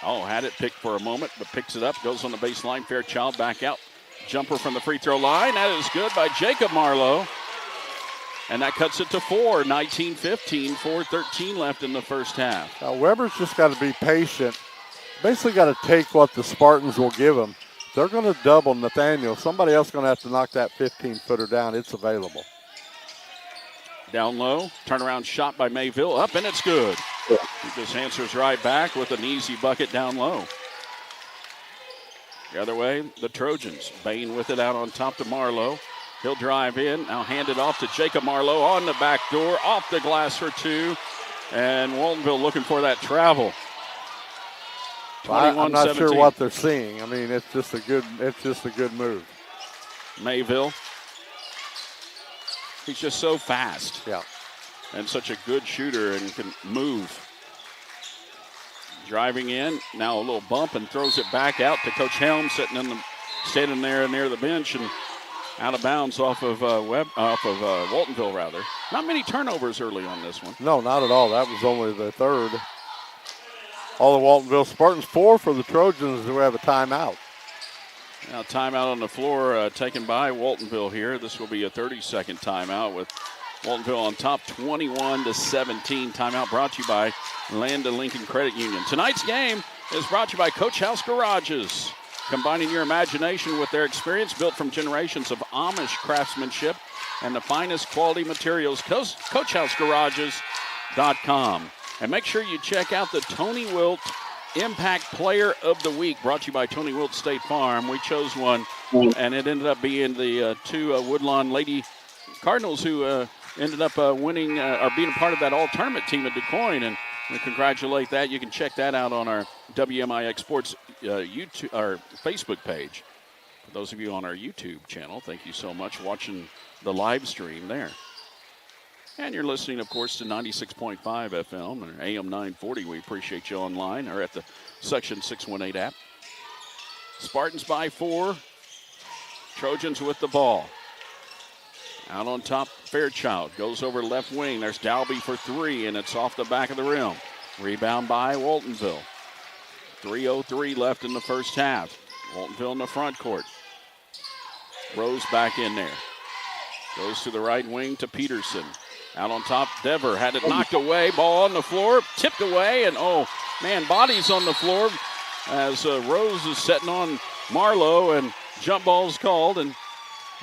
had it picked for a moment, but picks it up. Goes on the baseline. Fairchild back out. Jumper from the free throw line. That is good by Jacob Marlowe. And that cuts it to 4. 19-15. 4:13 left in the first half. Now Weber's just got to be patient basically got to take what the Spartans will give them. They're going to double Nathaniel. Somebody else going to have to knock that 15-footer down. It's available. Down low, turnaround shot by Mayville. Up, and it's good. He just answers right back with an easy bucket down low. The other way, the Trojans. Bain with it out on top to Marlowe. He'll drive in. Now hand it off to Jacob Marlowe on the back door. Off the glass for two. And Waltonville looking for that travel. I'm not sure what they're seeing. I mean, it's just a good move. Mayville. He's just so fast. Yeah. And such a good shooter and can move. Driving in, now a little bump and throws it back out to Coach Helm standing there near the bench and out of bounds off of Waltonville rather. Not many turnovers early on this one. No, not at all. That was only the third. All the Waltonville Spartans, 4 for the Trojans who have a timeout. Now timeout on the floor taken by Waltonville here. This will be a 30-second timeout with Waltonville on top 21-17. Timeout brought to you by Land of Lincoln Credit Union. Tonight's game is brought to you by Coach House Garages. Combining your imagination with their experience built from generations of Amish craftsmanship and the finest quality materials. CoachHouseGarages.com. And make sure you check out the Tony Wilt Impact Player of the Week, brought to you by Tony Wilt State Farm. We chose one, and it ended up being the two Woodlawn Lady Cardinals who ended up winning or being a part of that all-tournament team at DuQuoin, and we congratulate that. You can check that out on our WMIX Sports YouTube, our Facebook page. For those of you on our YouTube channel, thank you so much for watching the live stream there. And you're listening, of course, to 96.5 FM and AM 940. We appreciate you online or at the Section 618 app. Spartans by 4. Trojans with the ball. Out on top, Fairchild goes over left wing. There's Dalby for 3, and it's off the back of the rim. Rebound by Waltonville. 3:03 left in the first half. Waltonville in the front court. Rose back in there. Goes to the right wing to Peterson. Out on top, Dever had it knocked away. Ball on the floor, tipped away, and bodies on the floor as Rose is setting on Marlowe, and jump ball's called, and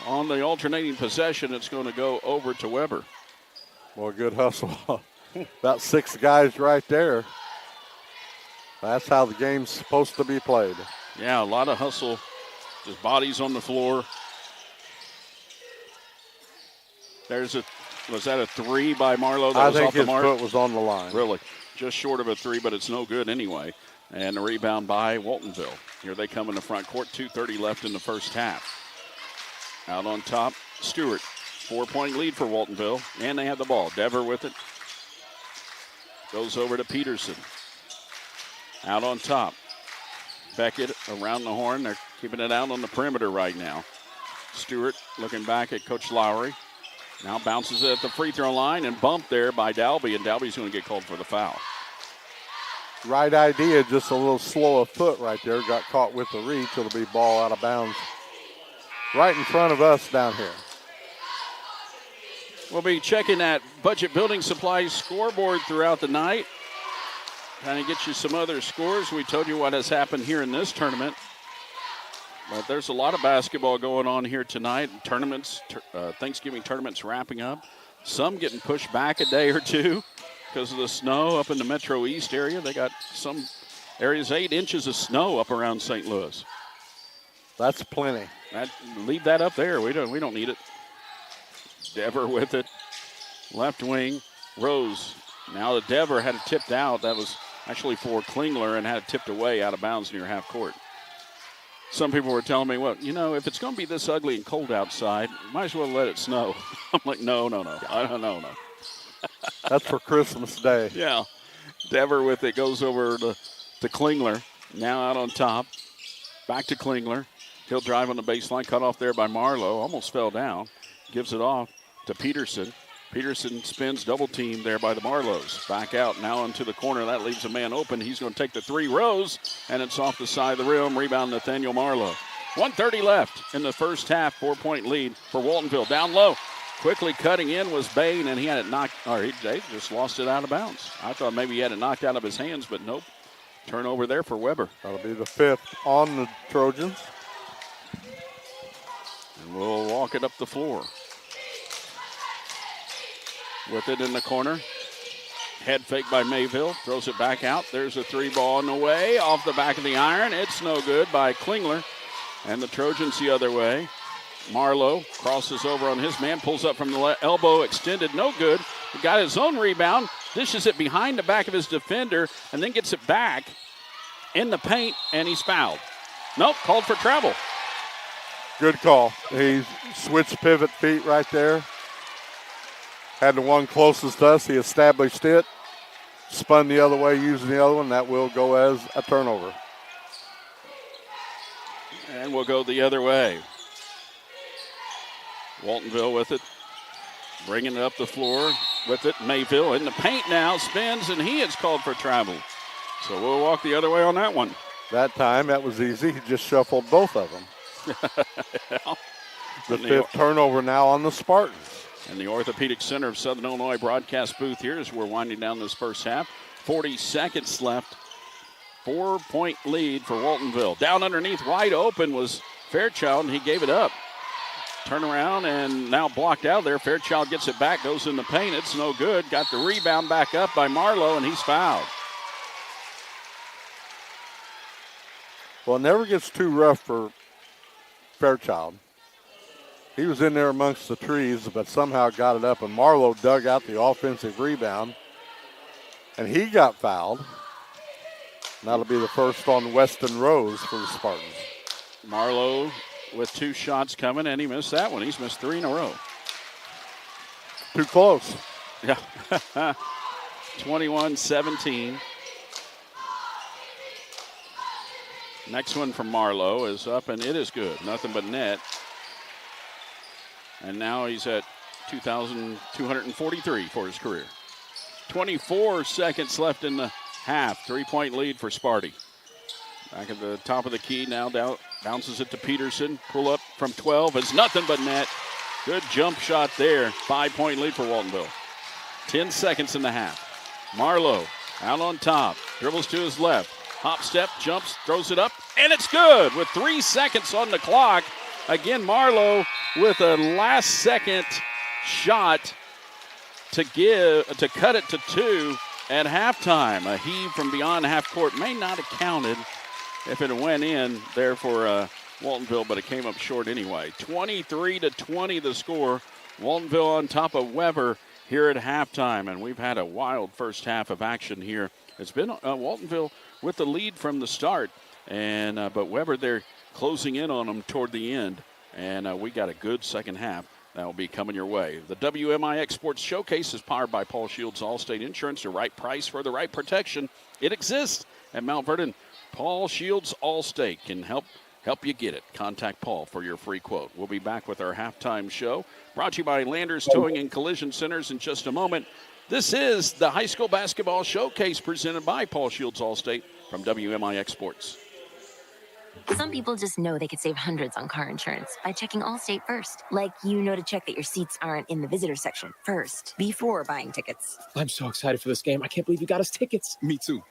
on the alternating possession, it's going to go over to Weber. Well, good hustle. About 6 guys right there. That's how the game's supposed to be played. Yeah, a lot of hustle. Just bodies on the floor. Was that a 3 by Marlowe? I think his foot was on the line. Really? Just short of a 3, but it's no good anyway. And a rebound by Waltonville. Here they come in the front court. 2:30 left in the first half. Out on top, Stewart. 4-point lead for Waltonville, and they have the ball. Dever with it. Goes over to Peterson. Out on top. Beckett around the horn. They're keeping it out on the perimeter right now. Stewart looking back at Coach Lowry. Now bounces it at the free throw line and bumped there by Dalby, and Dalby's going to get called for the foul. Right idea, just a little slow of foot right there. Got caught with the reach. It'll be ball out of bounds right in front of us down here. We'll be checking that Budget Building Supplies scoreboard throughout the night. Trying to get you some other scores. We told you what has happened here in this tournament. But there's a lot of basketball going on here tonight. Tournaments, Thanksgiving tournaments wrapping up. Some getting pushed back a day or two because of the snow up in the Metro East area. They got some areas 8 inches of snow up around St. Louis. That's plenty. Leave that up there. We don't need it. Dever with it. Left wing. Rose. Now the Dever had it tipped out. That was actually for Klingler and had it tipped away out of bounds near half court. Some people were telling me, well, if it's going to be this ugly and cold outside, might as well let it snow. I'm like, no. I don't know. That's for Christmas Day. Yeah. Dever with it goes over to Klingler. Now out on top. Back to Klingler. He'll drive on the baseline. Cut off there by Marlowe. Almost fell down. Gives it off to Peterson. Peterson spins double team there by the Marlows. Back out now into the corner. That leaves a man open. He's going to take the 3. Rose, and it's off the side of the rim. Rebound Nathaniel Marlowe. 1:30 left in the first half. 4-point lead for Waltonville. Down low. Quickly cutting in was Bain, and he had it knocked, or they just lost it out of bounds. I thought maybe he had it knocked out of his hands, but nope. Turnover there for Weber. That'll be the 5th on the Trojans. And we'll walk it up the floor. With it in the corner. Head fake by Mayville. Throws it back out. There's a 3-ball on the way. Off the back of the iron. It's no good by Klingler. And the Trojans the other way. Marlowe crosses over on his man. Pulls up from the elbow. Extended. No good. He got his own rebound. Dishes it behind the back of his defender. And then gets it back in the paint. And he's fouled. Nope. Called for travel. Good call. He switched pivot feet right there. Had the one closest to us. He established it. Spun the other way using the other one. That will go as a turnover. And we'll go the other way. Waltonville with it. Bringing it up the floor with it. Mayville in the paint now. Spins, and he is called for travel. So we'll walk the other way on that one. That time, that was easy. He just shuffled both of them. The 5th turnover now on the Spartans. And the Orthopedic Center of Southern Illinois broadcast booth here as we're winding down this first half. 40 seconds left. 4-point lead for Waltonville. Down underneath, wide open was Fairchild, and he gave it up. Turn around and now blocked out there. Fairchild gets it back, goes in the paint. It's no good. Got the rebound back up by Marlowe, and he's fouled. Well, it never gets too rough for Fairchild. He was in there amongst the trees, but somehow got it up, and Marlowe dug out the offensive rebound, and he got fouled. And that'll be the first on Weston Rose for the Spartans. Marlowe with 2 shots coming, and he missed that one. He's missed 3 in a row. Too close. Yeah. 21-17. Next one from Marlowe is up, and it is good. Nothing but net. And now he's at 2,243 for his career. 24 seconds left in the half. 3-point lead for Sparty. Back at the top of the key now, down, bounces it to Peterson. Pull up from 12 is nothing but net. Good jump shot there. 5-point lead for Waltonville. 10 seconds in the half. Marlowe out on top. Dribbles to his left. Hop step, jumps, throws it up, and it's good with 3 seconds on the clock. Again, Marlowe with a last-second shot to cut it to 2 at halftime. A heave from beyond half court may not have counted if it went in there for Waltonville, but it came up short anyway. 23-20 the score. Waltonville on top of Weber here at halftime, and we've had a wild first half of action here. It's been Waltonville with the lead from the start, and but Weber there closing in on them toward the end, and we got a good second half that will be coming your way. The WMIX Sports Showcase is powered by Paul Shields Allstate Insurance. The right price for the right protection. It exists at Mount Vernon. Paul Shields Allstate can help you get it. Contact Paul for your free quote. We'll be back with our halftime show, brought to you by Landers Towing and Collision Centers in just a moment. This is the High School Basketball Showcase presented by Paul Shields Allstate from WMIX Sports. Some people just know they could save hundreds on car insurance by checking Allstate first. Like, to check that your seats aren't in the visitor section first before buying tickets. I'm so excited for this game. I can't believe you got us tickets. Me too.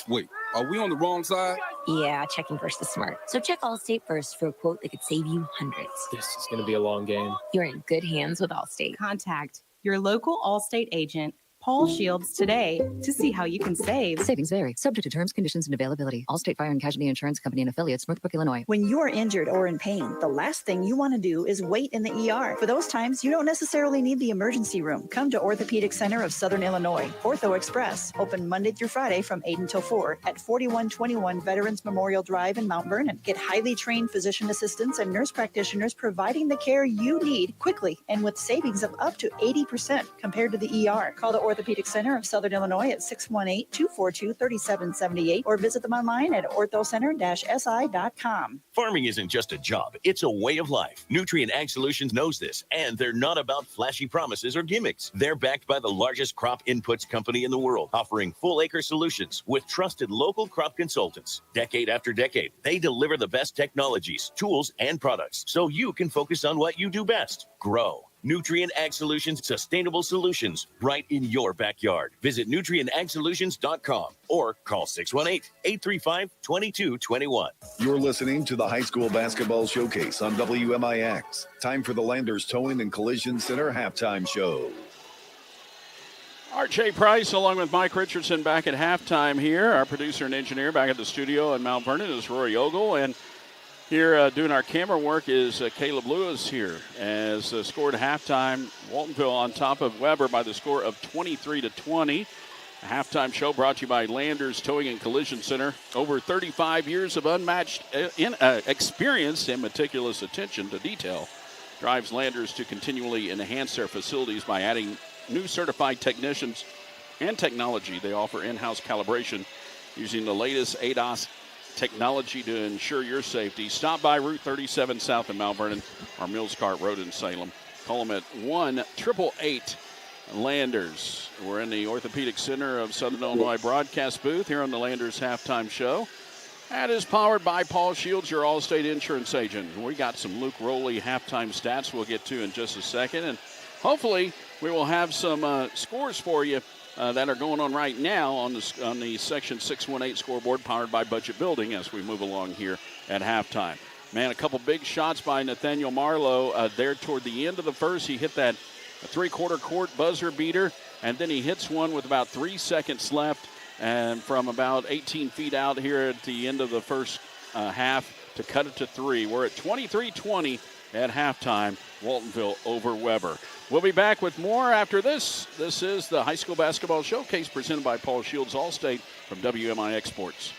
Wait, are we on the wrong side? Yeah, checking first is smart. So check Allstate first for a quote that could save you hundreds. This is going to be a long game. You're in good hands with Allstate. Contact your local Allstate agent, Paul Shields, today to see how you can save. Savings vary. Subject to terms, conditions, and availability. Allstate Fire and Casualty Insurance Company and affiliates, Northbrook, Illinois. When you are injured or in pain, the last thing you want to do is wait in the ER. For those times, you don't necessarily need the emergency room. Come to Orthopedic Center of Southern Illinois, Ortho Express, open Monday through Friday from 8 until 4 at 4121 Veterans Memorial Drive in Mount Vernon. Get highly trained physician assistants and nurse practitioners providing the care you need quickly and with savings of up to 80% compared to the ER. Call the Orthopedic Center of Southern Illinois at 618-242-3778 or visit them online at orthocenter-si.com. Farming isn't just a job, it's a way of life. Nutrient Ag Solutions knows this, and they're not about flashy promises or gimmicks. They're backed by the largest crop inputs company in the world, offering full acre solutions with trusted local crop consultants. Decade after decade, they deliver the best technologies, tools, and products so you can focus on what you do best, grow. Nutrient Ag Solutions, sustainable solutions right in your backyard. Visit nutrientagsolutions.com or call 618-835-2221. You're listening to the High School Basketball Showcase on WMIX. Time for the Landers Towing and Collision Center halftime show. R.J. Price along with Mike Richardson back at halftime here. Our producer and engineer back at the studio in Mount Vernon is Rory Ogle. And here doing our camera work is Caleb Lewis here as scored halftime. Waltonville on top of Weber by the score of 23-20. A halftime show brought to you by Landers Towing and Collision Center. Over 35 years of unmatched experience and meticulous attention to detail drives Landers to continually enhance their facilities by adding new certified technicians and technology. They offer in-house calibration using the latest ADAS technology to ensure your safety. Stop by Route 37 South in Mount Vernon or Mills Cart Road in Salem. Call them at 1-888-LANDERS. We're in the Orthopedic Center of Southern Illinois broadcast booth here on the Landers halftime show. That is powered by Paul Shields, your Allstate insurance agent. We got some Luke Rowley halftime stats we'll get to in just a second. And hopefully we will have some scores for you that are going on right now on the Section 618 scoreboard powered by Budget Building as we move along here at halftime. Man, a couple big shots by Nathaniel Marlowe there toward the end of the first. He hit that three-quarter court buzzer beater, and then he hits one with about 3 seconds left and from about 18 feet out here at the end of the first half to cut it to three. We're at 23-20 at halftime, Waltonville over Weber. We'll be back with more after this. This is the High School Basketball Showcase presented by Paul Shields Allstate from WMIX Sports.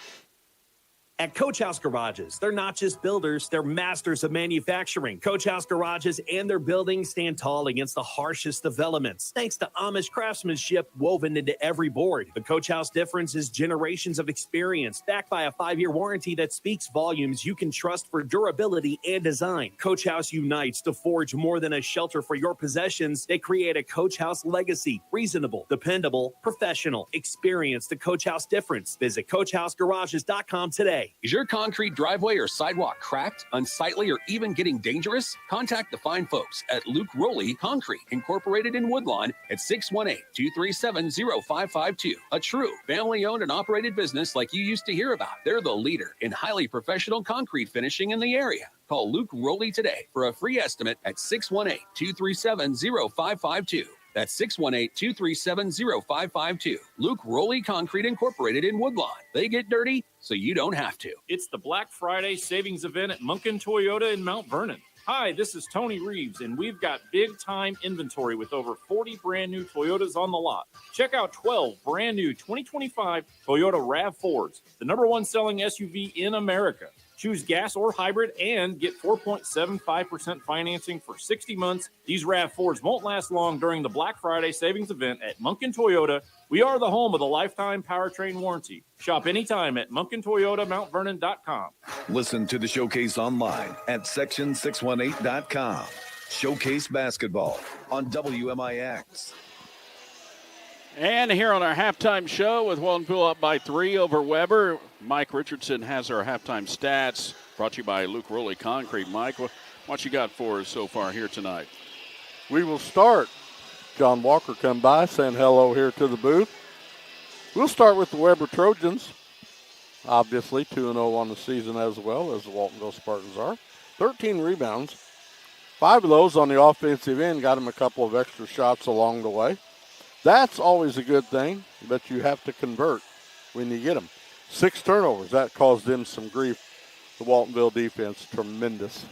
At Coach House Garages, they're not just builders, they're masters of manufacturing. Coach House Garages and their buildings stand tall against the harshest of elements, thanks to Amish craftsmanship woven into every board. The Coach House difference is generations of experience, backed by a 5-year warranty that speaks volumes you can trust for durability and design. Coach House unites to forge more than a shelter for your possessions. They create a Coach House legacy, reasonable, dependable, professional. Experience the Coach House difference. Visit CoachHouseGarages.com today. Is your concrete driveway or sidewalk cracked, unsightly, or even getting dangerous? Contact the fine folks at Luke Rowley Concrete, Incorporated in Woodlawn at 618-237-0552. A true family-owned and operated business like you used to hear about. They're the leader in highly professional concrete finishing in the area. Call Luke Rowley today for a free estimate at 618-237-0552. That's 618-237-0552. Luke Rowley Concrete Incorporated in Woodlawn. They get dirty so you don't have to. It's the Black Friday savings event at Munkin Toyota in Mount Vernon. Hi, this is Tony Reeves, and we've got big-time inventory with over 40 brand-new Toyotas on the lot. Check out 12 brand-new 2025 Toyota RAV4s, the #1 selling SUV in America. Choose gas or hybrid and get 4.75% financing for 60 months. These RAV4s won't last long during the Black Friday savings event at Munkin Toyota. We are the home of the lifetime powertrain warranty. Shop anytime at MunkinToyotaMountVernon.com. Listen to the showcase online at section618.com. Showcase Basketball on WMIX. And here on our halftime show with Waltonville up by 3 over Weber, Mike Richardson has our halftime stats brought to you by Luke Rowley Concrete. Mike, what you got for us so far here tonight? We will start. John Walker come by saying hello here to the booth. We'll start with the Weber Trojans. Obviously 2-0 on the season as well as the Waltonville Spartans are. 13 rebounds. 5 of those on the offensive end, got him a couple of extra shots along the way. That's always a good thing, but you have to convert when you get them. 6 turnovers, that caused them some grief. The Waltonville defense, tremendous,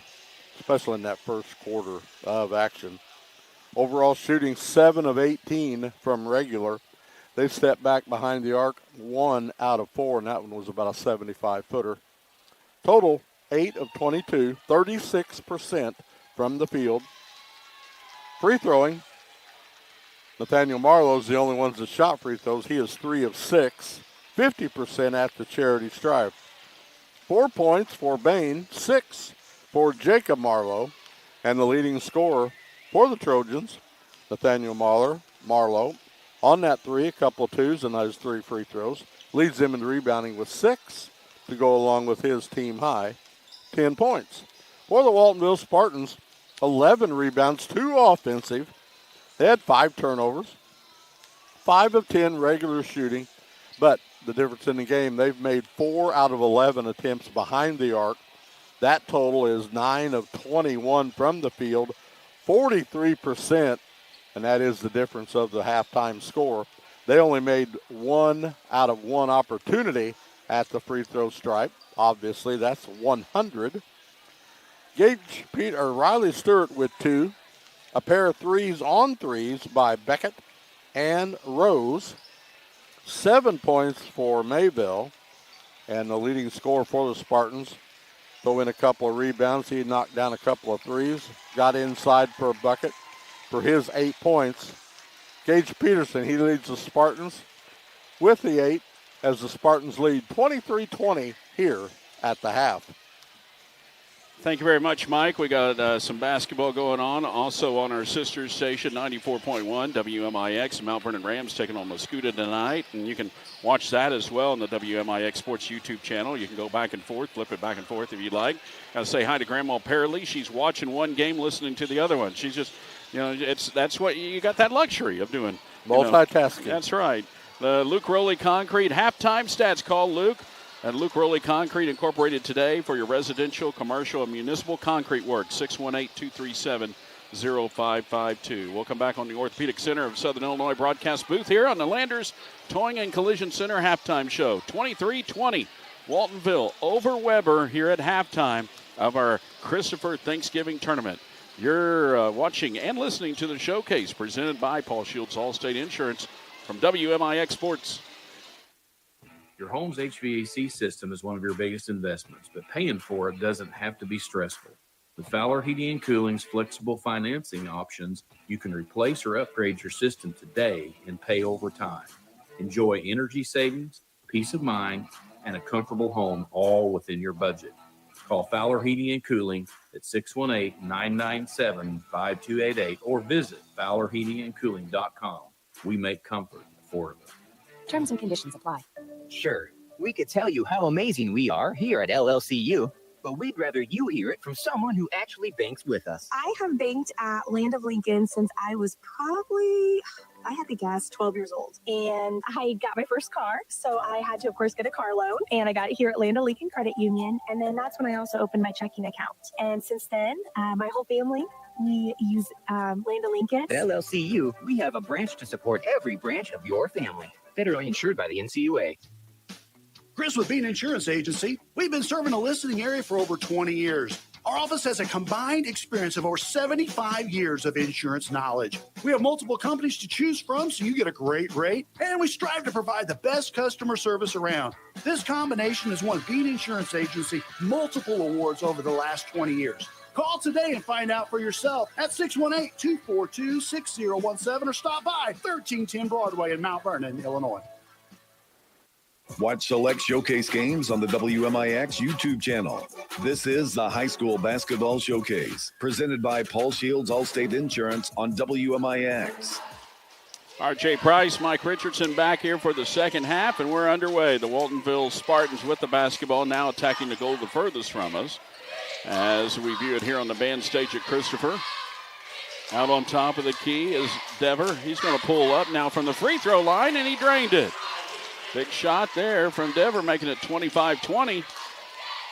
especially in that first quarter of action. Overall shooting 7 of 18 from regular. They stepped back behind the arc 1 out of 4, and that one was about a 75-footer. Total 8 of 22, 36% from the field. Free throwing. Nathaniel Marlowe's the only one that shot free throws. He is 3 of 6, 50% at the charity stripe. 4 points for Bain, 6 for Jacob Marlowe, and the leading scorer for the Trojans, Nathaniel Marlowe. On that 3, a couple of 2s and those 3 free throws. Leads them in rebounding with 6 to go along with his team high, 10 points. For the Waltonville Spartans, 11 rebounds, 2 offensive. They had 5 turnovers, 5 of 10 regular shooting, but the difference in the game, they've made 4 out of 11 attempts behind the arc. That total is 9 of 21 from the field, 43%, and that is the difference of the halftime score. They only made 1 out of 1 opportunity at the free throw stripe. Obviously, that's 100. Riley Stewart with 2. A pair of threes on threes by Beckett and Rose. 7 points for Mayville. And the leading scorer for the Spartans. Throw in a couple of rebounds. He knocked down a couple of threes. Got inside for a bucket for his 8 points. Gage Peterson, he leads the Spartans with the 8 as the Spartans lead 23-20 here at the half. Thank you very much, Mike. We got some basketball going on. Also on our sister station, 94.1 WMIX. Mount Vernon Rams taking on Mascoutah tonight. And you can watch that as well on the WMIX Sports YouTube channel. You can go back and forth, flip it back and forth if you'd like. Got to say hi to Grandma Paralee. She's watching one game, listening to the other one. She's just, that's what you got that luxury of doing. Multitasking. That's right. The Luke Rowley Concrete halftime stats call, Luke. And Luke Rowley Concrete Incorporated today for your residential, commercial, and municipal concrete work. 618-237-0552. We'll come back on the Orthopedic Center of Southern Illinois broadcast booth here on the Landers Towing and Collision Center halftime show. 23-20, Waltonville over Weber here at halftime of our Christopher Thanksgiving Tournament. You're watching and listening to the showcase presented by Paul Shields Allstate Insurance from WMIX Sports. Your home's HVAC system is one of your biggest investments, but paying for it doesn't have to be stressful. With Fowler Heating and Cooling's flexible financing options, you can replace or upgrade your system today and pay over time. Enjoy energy savings, peace of mind, and a comfortable home all within your budget. Call Fowler Heating and Cooling at 618-997-5288 or visit FowlerHeatingandCooling.com. We make comfort affordable. Terms and conditions apply. Sure, we could tell you how amazing we are here at LLCU, but we'd rather you hear it from someone who actually banks with us. I have banked at Land of Lincoln since I was probably, I had to guess, 12 years old. And I got my first car, so I had to, of course, get a car loan. And I got it here at Land of Lincoln Credit Union. And then that's when I also opened my checking account. And since then, my whole family, we use Land of Lincoln. At LLCU, we have a branch to support every branch of your family. Federally insured by the NCUA. Chris with Bean Insurance Agency. We've been serving the listening area for over 20 years. Our office has a combined experience of over 75 years of insurance knowledge. We have multiple companies to choose from, so you get a great rate, and we strive to provide the best customer service around. This combination has won Bean Insurance Agency multiple awards over the last 20 years. Call today and find out for yourself at 618-242-6017 or stop by 1310 Broadway in Mount Vernon, Illinois. Watch select showcase games on the WMIX YouTube channel. This is the High School Basketball Showcase, presented by Paul Shields Allstate Insurance on WMIX. R.J. Price, Mike Richardson back here for the second half, and we're underway. The Waltonville Spartans with the basketball now attacking the goal the furthest from us as we view it here on the band stage at Christopher. Out on top of the key is Dever. He's going to pull up now from the free throw line, and he drained it. Big shot there from Dever, making it 25-20.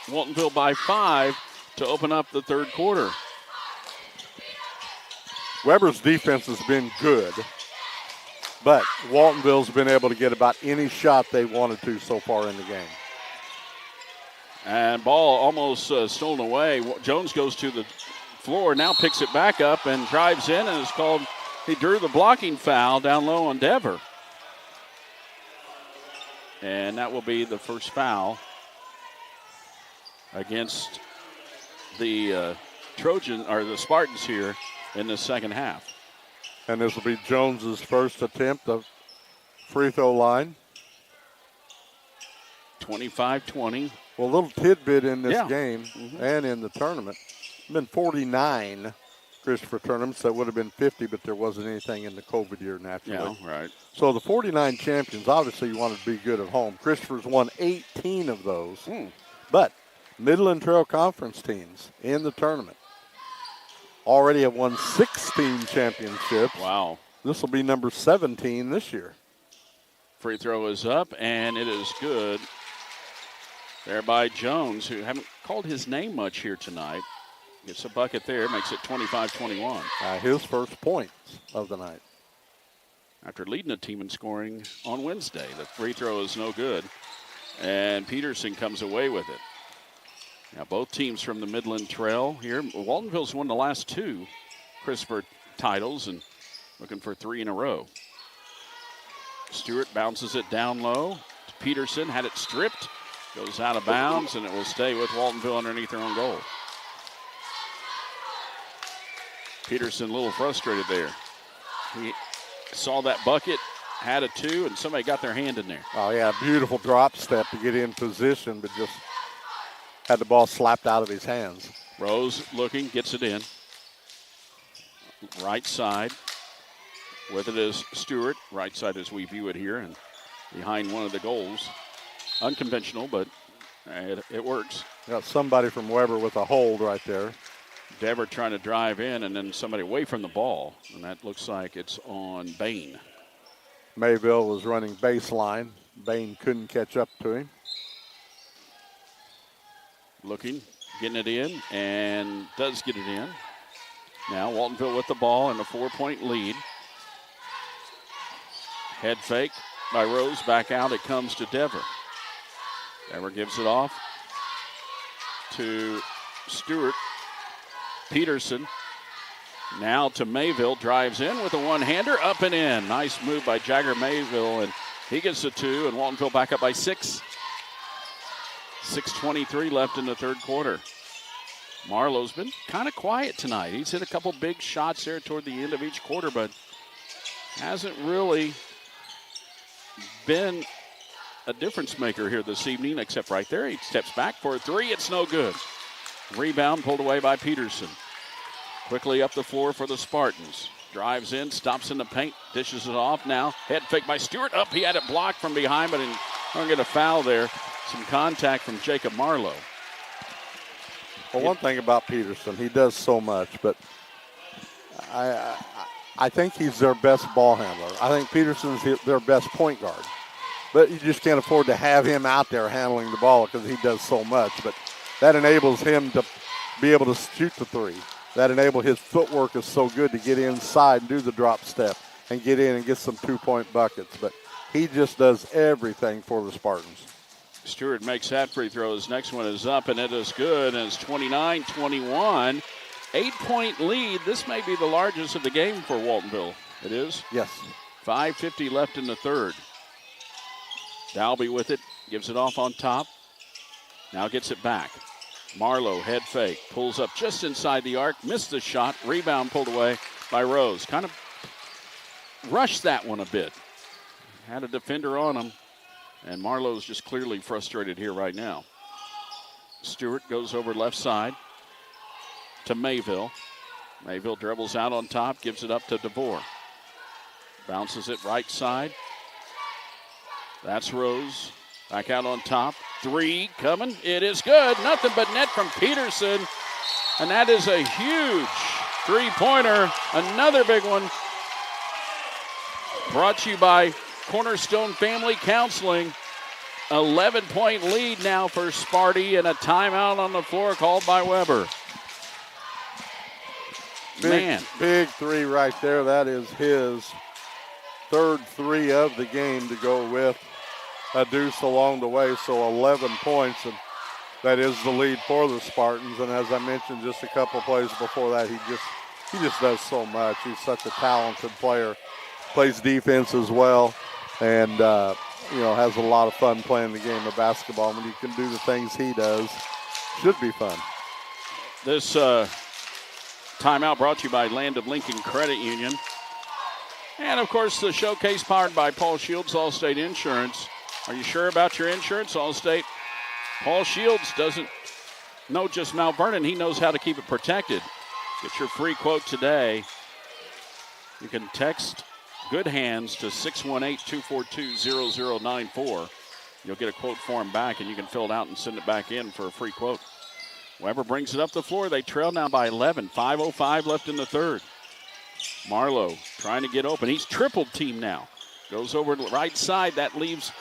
Waltonville by 5 to open up the third quarter. Weber's defense has been good, but Waltonville's been able to get about any shot they wanted to so far in the game. And ball almost stolen away. Jones goes to the floor, now picks it back up and drives in, and is called, he drew the blocking foul down low on Dever. And that will be the first foul against the Trojans, or the Spartans here in the second half. And this will be Jones's first attempt of free throw line. 25-20. Well, a little tidbit in this game and in the tournament. Been 49 Christopher tournaments. That would have been 50, but there wasn't anything in the COVID year naturally. Yeah, right. So the 49 champions, obviously you wanted to be good at home. Christopher's won 18 of those. But Midland Trail Conference teams in the tournament. already have won 16 championships. Wow. This will be number 17 this year. Free throw is up, and it is good. There by Jones, who haven't called his name much here tonight. Gets a bucket there, makes it 25-21. His first points of the night. After leading the team in scoring on Wednesday. The free throw is no good, and Peterson comes away with it. Now both teams from the Midland Trail here. Waltonville's won the last 2 Christopher titles and looking for 3 in a row. Stewart bounces it down low. Peterson had it stripped. Goes out of bounds, and it will stay with Waltonville underneath their own goal. Peterson a little frustrated there. He saw that bucket, had a 2, and somebody got their hand in there. Oh, yeah, beautiful drop step to get in position, but just had the ball slapped out of his hands. Rose looking, gets it in. Right side. With it is Stewart. Right side as we view it here, and behind one of the goals. Unconventional, but it works. Got somebody from Weber with a hold right there. Dever trying to drive in, and then somebody away from the ball, and that looks like it's on Bain. Mayville was running baseline. Bain couldn't catch up to him. Looking, getting it in, and does get it in. Now Waltonville with the ball and a 4-point lead. Head fake by Rose, back out it comes to Dever. Dever gives it off to Stewart. Peterson now to Mayville, drives in with a one-hander, up and in. Nice move by Jagger Mayville, and he gets a 2, and Waltonville back up by 6. 6:23 left in the third quarter. Marlowe's been kind of quiet tonight. He's hit a couple big shots there toward the end of each quarter, but hasn't really been a difference maker here this evening, except right there. He steps back for a 3. It's no good. Rebound pulled away by Peterson. Quickly up the floor for the Spartans. Drives in, stops in the paint, dishes it off now. Head fake by Stewart. Up, he had it blocked from behind, but don't get a foul there. Some contact from Jacob Marlowe. Well, one thing about Peterson, he does so much, but I think he's their best ball handler. I think Peterson's their best point guard. But you just can't afford to have him out there handling the ball because he does so much. But that enables him to be able to shoot the 3. That enables his footwork is so good to get inside and do the drop step and get in and get some 2-point buckets. But he just does everything for the Spartans. Stewart makes that free throw. His next one is up, and it is good. And it's 29-21. 8-point lead. This may be the largest of the game for Waltonville. It is? Yes. 5:50 left in the third. Dalby with it. Gives it off on top. Now gets it back. Marlowe, head fake. Pulls up just inside the arc. Missed the shot. Rebound pulled away by Rose. Kind of rushed that one a bit. Had a defender on him. And Marlowe's just clearly frustrated here right now. Stewart goes over left side to Mayville. Mayville dribbles out on top, gives it up to DeVore. Bounces it right side. That's Rose. Back out on top. 3 coming. It is good. Nothing but net from Peterson. And that is a huge three-pointer. Another big one. Brought to you by Cornerstone Family Counseling. 11-point lead now for Sparty, and a timeout on the floor called by Weber. Big 3 right there. That is his third 3 of the game to go with a deuce along the way. So 11 points, and that is the lead for the Spartans. And as I mentioned just a couple plays before that, he just does so much. He's such a talented player. Plays defense as well, and has a lot of fun playing the game of basketball. When you can do the things he does, should be fun. This timeout brought to you by Land of Lincoln Credit Union. And, of course, the showcase powered by Paul Shields, Allstate Insurance. Are you sure about your insurance, Allstate? Paul Shields doesn't know just Mount Vernon. He knows how to keep it protected. Get your free quote today. You can text Good Hands to 618-242-0094. You'll get a quote form back, and you can fill it out and send it back in for a free quote. Weber brings it up the floor. They trail now by 11. 5:05 left in the third. Marlowe trying to get open. He's triple team now. Goes over to the right side. That leaves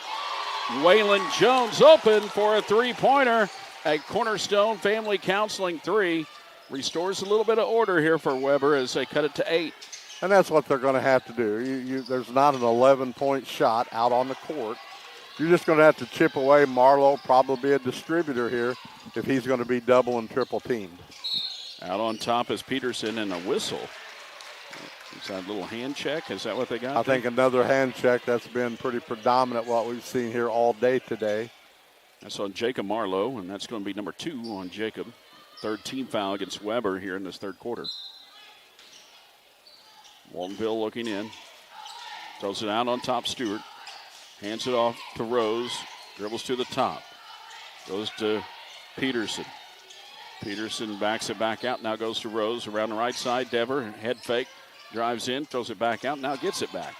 Waylon Jones open for a three-pointer. A Cornerstone Family Counseling three. Restores a little bit of order here for Weber as they cut it to 8. And that's what they're going to have to do. There's not an 11-point shot out on the court. You're just going to have to chip away. Marlowe probably be a distributor here if he's going to be double and triple teamed. Out on top is Peterson and a whistle. Is that a little hand check? Is that what they got? I think another hand check. That's been pretty predominant what we've seen here all day today. That's on Jacob Marlowe, and that's going to be number 2 on Jacob. Third team foul against Weber here in this third quarter. Waltonville looking in. Throws it out on top, Stewart. Hands it off to Rose. Dribbles to the top. Goes to Peterson. Peterson backs it back out. Now goes to Rose around the right side. Dever, head fake. Drives in, throws it back out. Now gets it back.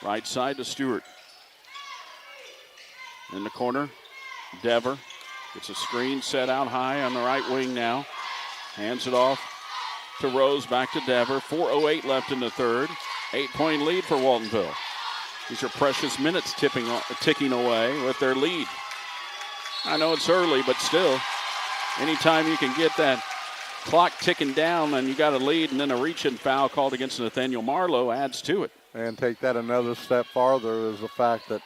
Right side to Stewart. In the corner, Dever. Gets a screen set out high on the right wing now. Hands it off to Rose, back to Dever. 4:08 left in the third. 8-point lead for Waltonville. These are precious minutes ticking away with their lead. I know it's early, but still, anytime you can get that clock ticking down and you got a lead and then a reach-in foul called against Nathaniel Marlowe adds to it. And take that another step farther is the fact that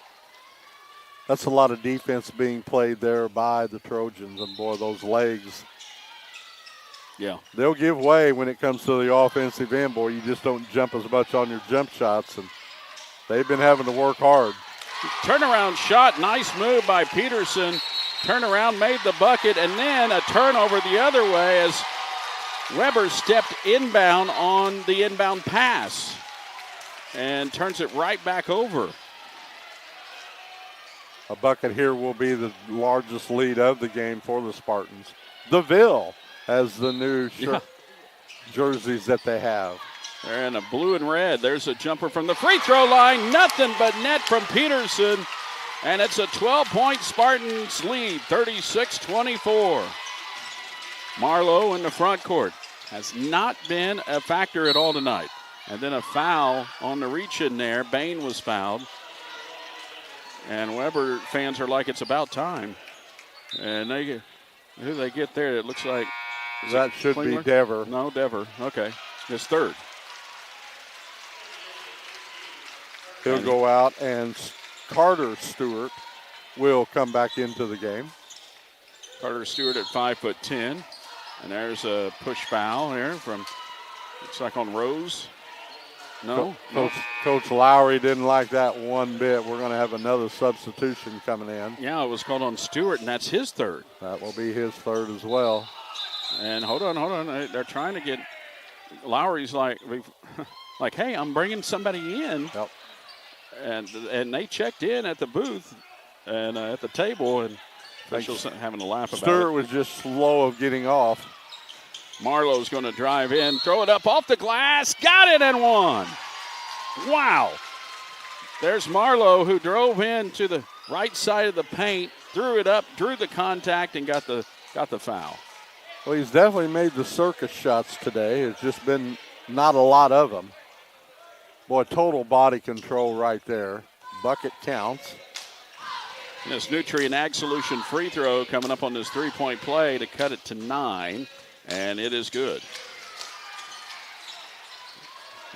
that's a lot of defense being played there by the Trojans. And, boy, those legs. Yeah. They'll give way when it comes to the offensive end, boy. You just don't jump as much on your jump shots. And they've been having to work hard. Turnaround shot. Nice move by Peterson. Turnaround, made the bucket, and then a turnover the other way as Weber stepped inbound on the inbound pass and turns it right back over. A bucket here will be the largest lead of the game for the Spartans. The Ville has the new jerseys that they have. They're in a blue and red. There's a jumper from the free throw line. Nothing but net from Peterson. And it's a 12-point Spartans lead, 36-24. Marlowe in the front court has not been a factor at all tonight. And then a foul on the reach in there. Bain was fouled. And Weber fans are like, it's about time. And who do they get there? It looks like. That should Klingler? be Dever. No, Dever. Okay. His third. He'll go out, and Carter Stewart will come back into the game. Carter Stewart at 5'10". And there's a push foul here from, looks like on Rose. No. Coach Lowry didn't like that one bit. We're going to have another substitution coming in. Yeah, it was called on Stewart, and that's his third. That will be his third as well. And hold on. They're trying to get, Lowry's like, hey, I'm bringing somebody in. Yep. And they checked in at the booth and at the table, and officials having a laugh about it. Stewart was just slow of getting off. Marlowe's going to drive in, throw it up off the glass, got it and won. Wow. There's Marlowe, who drove in to the right side of the paint, threw it up, drew the contact, and got the foul. Well, he's definitely made the circus shots today. It's just been not a lot of them. Boy, total body control right there. Bucket counts. And this Nutrient Ag Solution free throw coming up on this three-point play to cut it to 9, and it is good.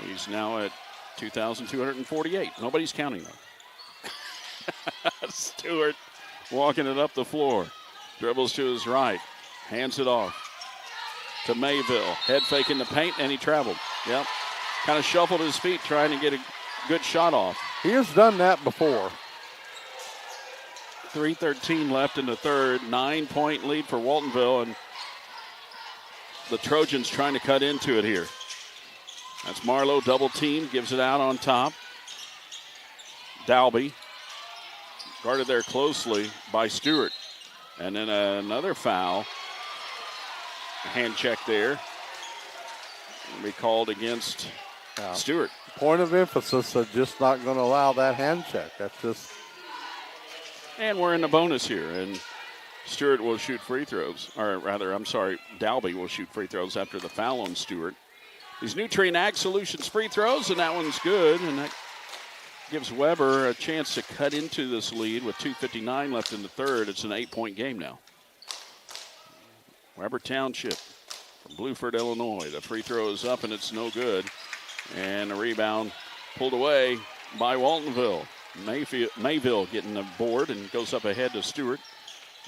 He's now at 2,248. Nobody's counting though. Stewart walking it up the floor. Dribbles to his right. Hands it off to Mayville. Head fake in the paint, and he traveled. Yep. Kind of shuffled his feet trying to get a good shot off. He has done that before. 3:13 left in the third. 9-point lead for Waltonville, and the Trojans trying to cut into it here. That's Marlowe, double team, gives it out on top. Dalby guarded there closely by Stewart. And then another foul. Hand check there. Will be called against Stewart. Point of emphasis, they're just not going to allow that hand check. That's just. And we're in the bonus here. And Stewart will shoot free throws, or rather, I'm sorry, Dalby will shoot free throws after the foul on Stewart. These Nutrien Ag Solutions free throws, and that one's good, and that gives Weber a chance to cut into this lead with 2:59 left in the third. It's an 8-point game now. Weber Township from Blueford, Illinois. The free throw is up, and it's no good. And the rebound pulled away by Waltonville. Mayville getting the board and goes up ahead to Stewart.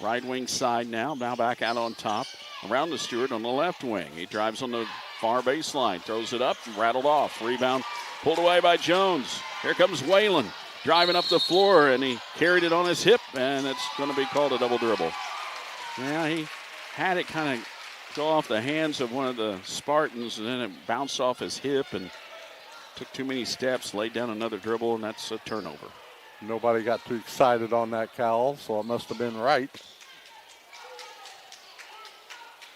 Right wing side now back out on top. Around to Stewart on the left wing. He drives on the far baseline, throws it up, rattled off. Rebound pulled away by Jones. Here comes Whalen driving up the floor, and he carried it on his hip, and it's going to be called a double dribble. Yeah, he had it kind of go off the hands of one of the Spartans, and then it bounced off his hip and took too many steps, laid down another dribble, and that's a turnover. Nobody got too excited on that, Cal, so it must have been right.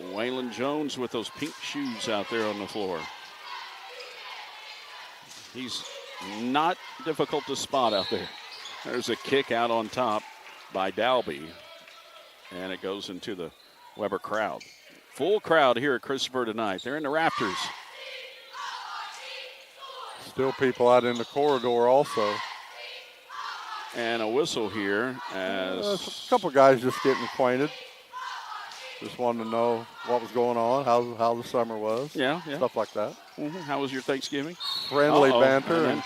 Waylon Jones with those pink shoes out there on the floor. He's not difficult to spot out there. There's a kick out on top by Dalby, and it goes into the Weber crowd. Full crowd here at Christopher tonight. They're in the rafters. Still people out in the corridor also. And a whistle here as a couple guys just getting acquainted. Just wanted to know what was going on, how the summer was. Yeah. Stuff like that. Mm-hmm. How was your Thanksgiving? Friendly banter. And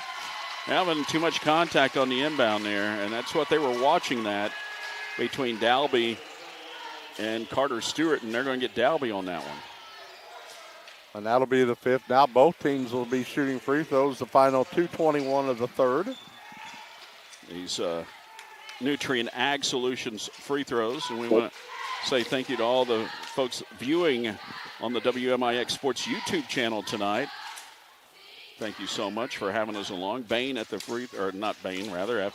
having too much contact on the inbound there, and that's what they were watching that between Dalby and Carter Stewart, and they're going to get Dalby on that one. And that'll be the fifth. Now both teams will be shooting free throws, the final 2:21 of the third. These Nutrien Ag Solutions free throws, and we want to say thank you to all the folks viewing on the WMIX Sports YouTube channel tonight. Thank you so much for having us along. Bain at the at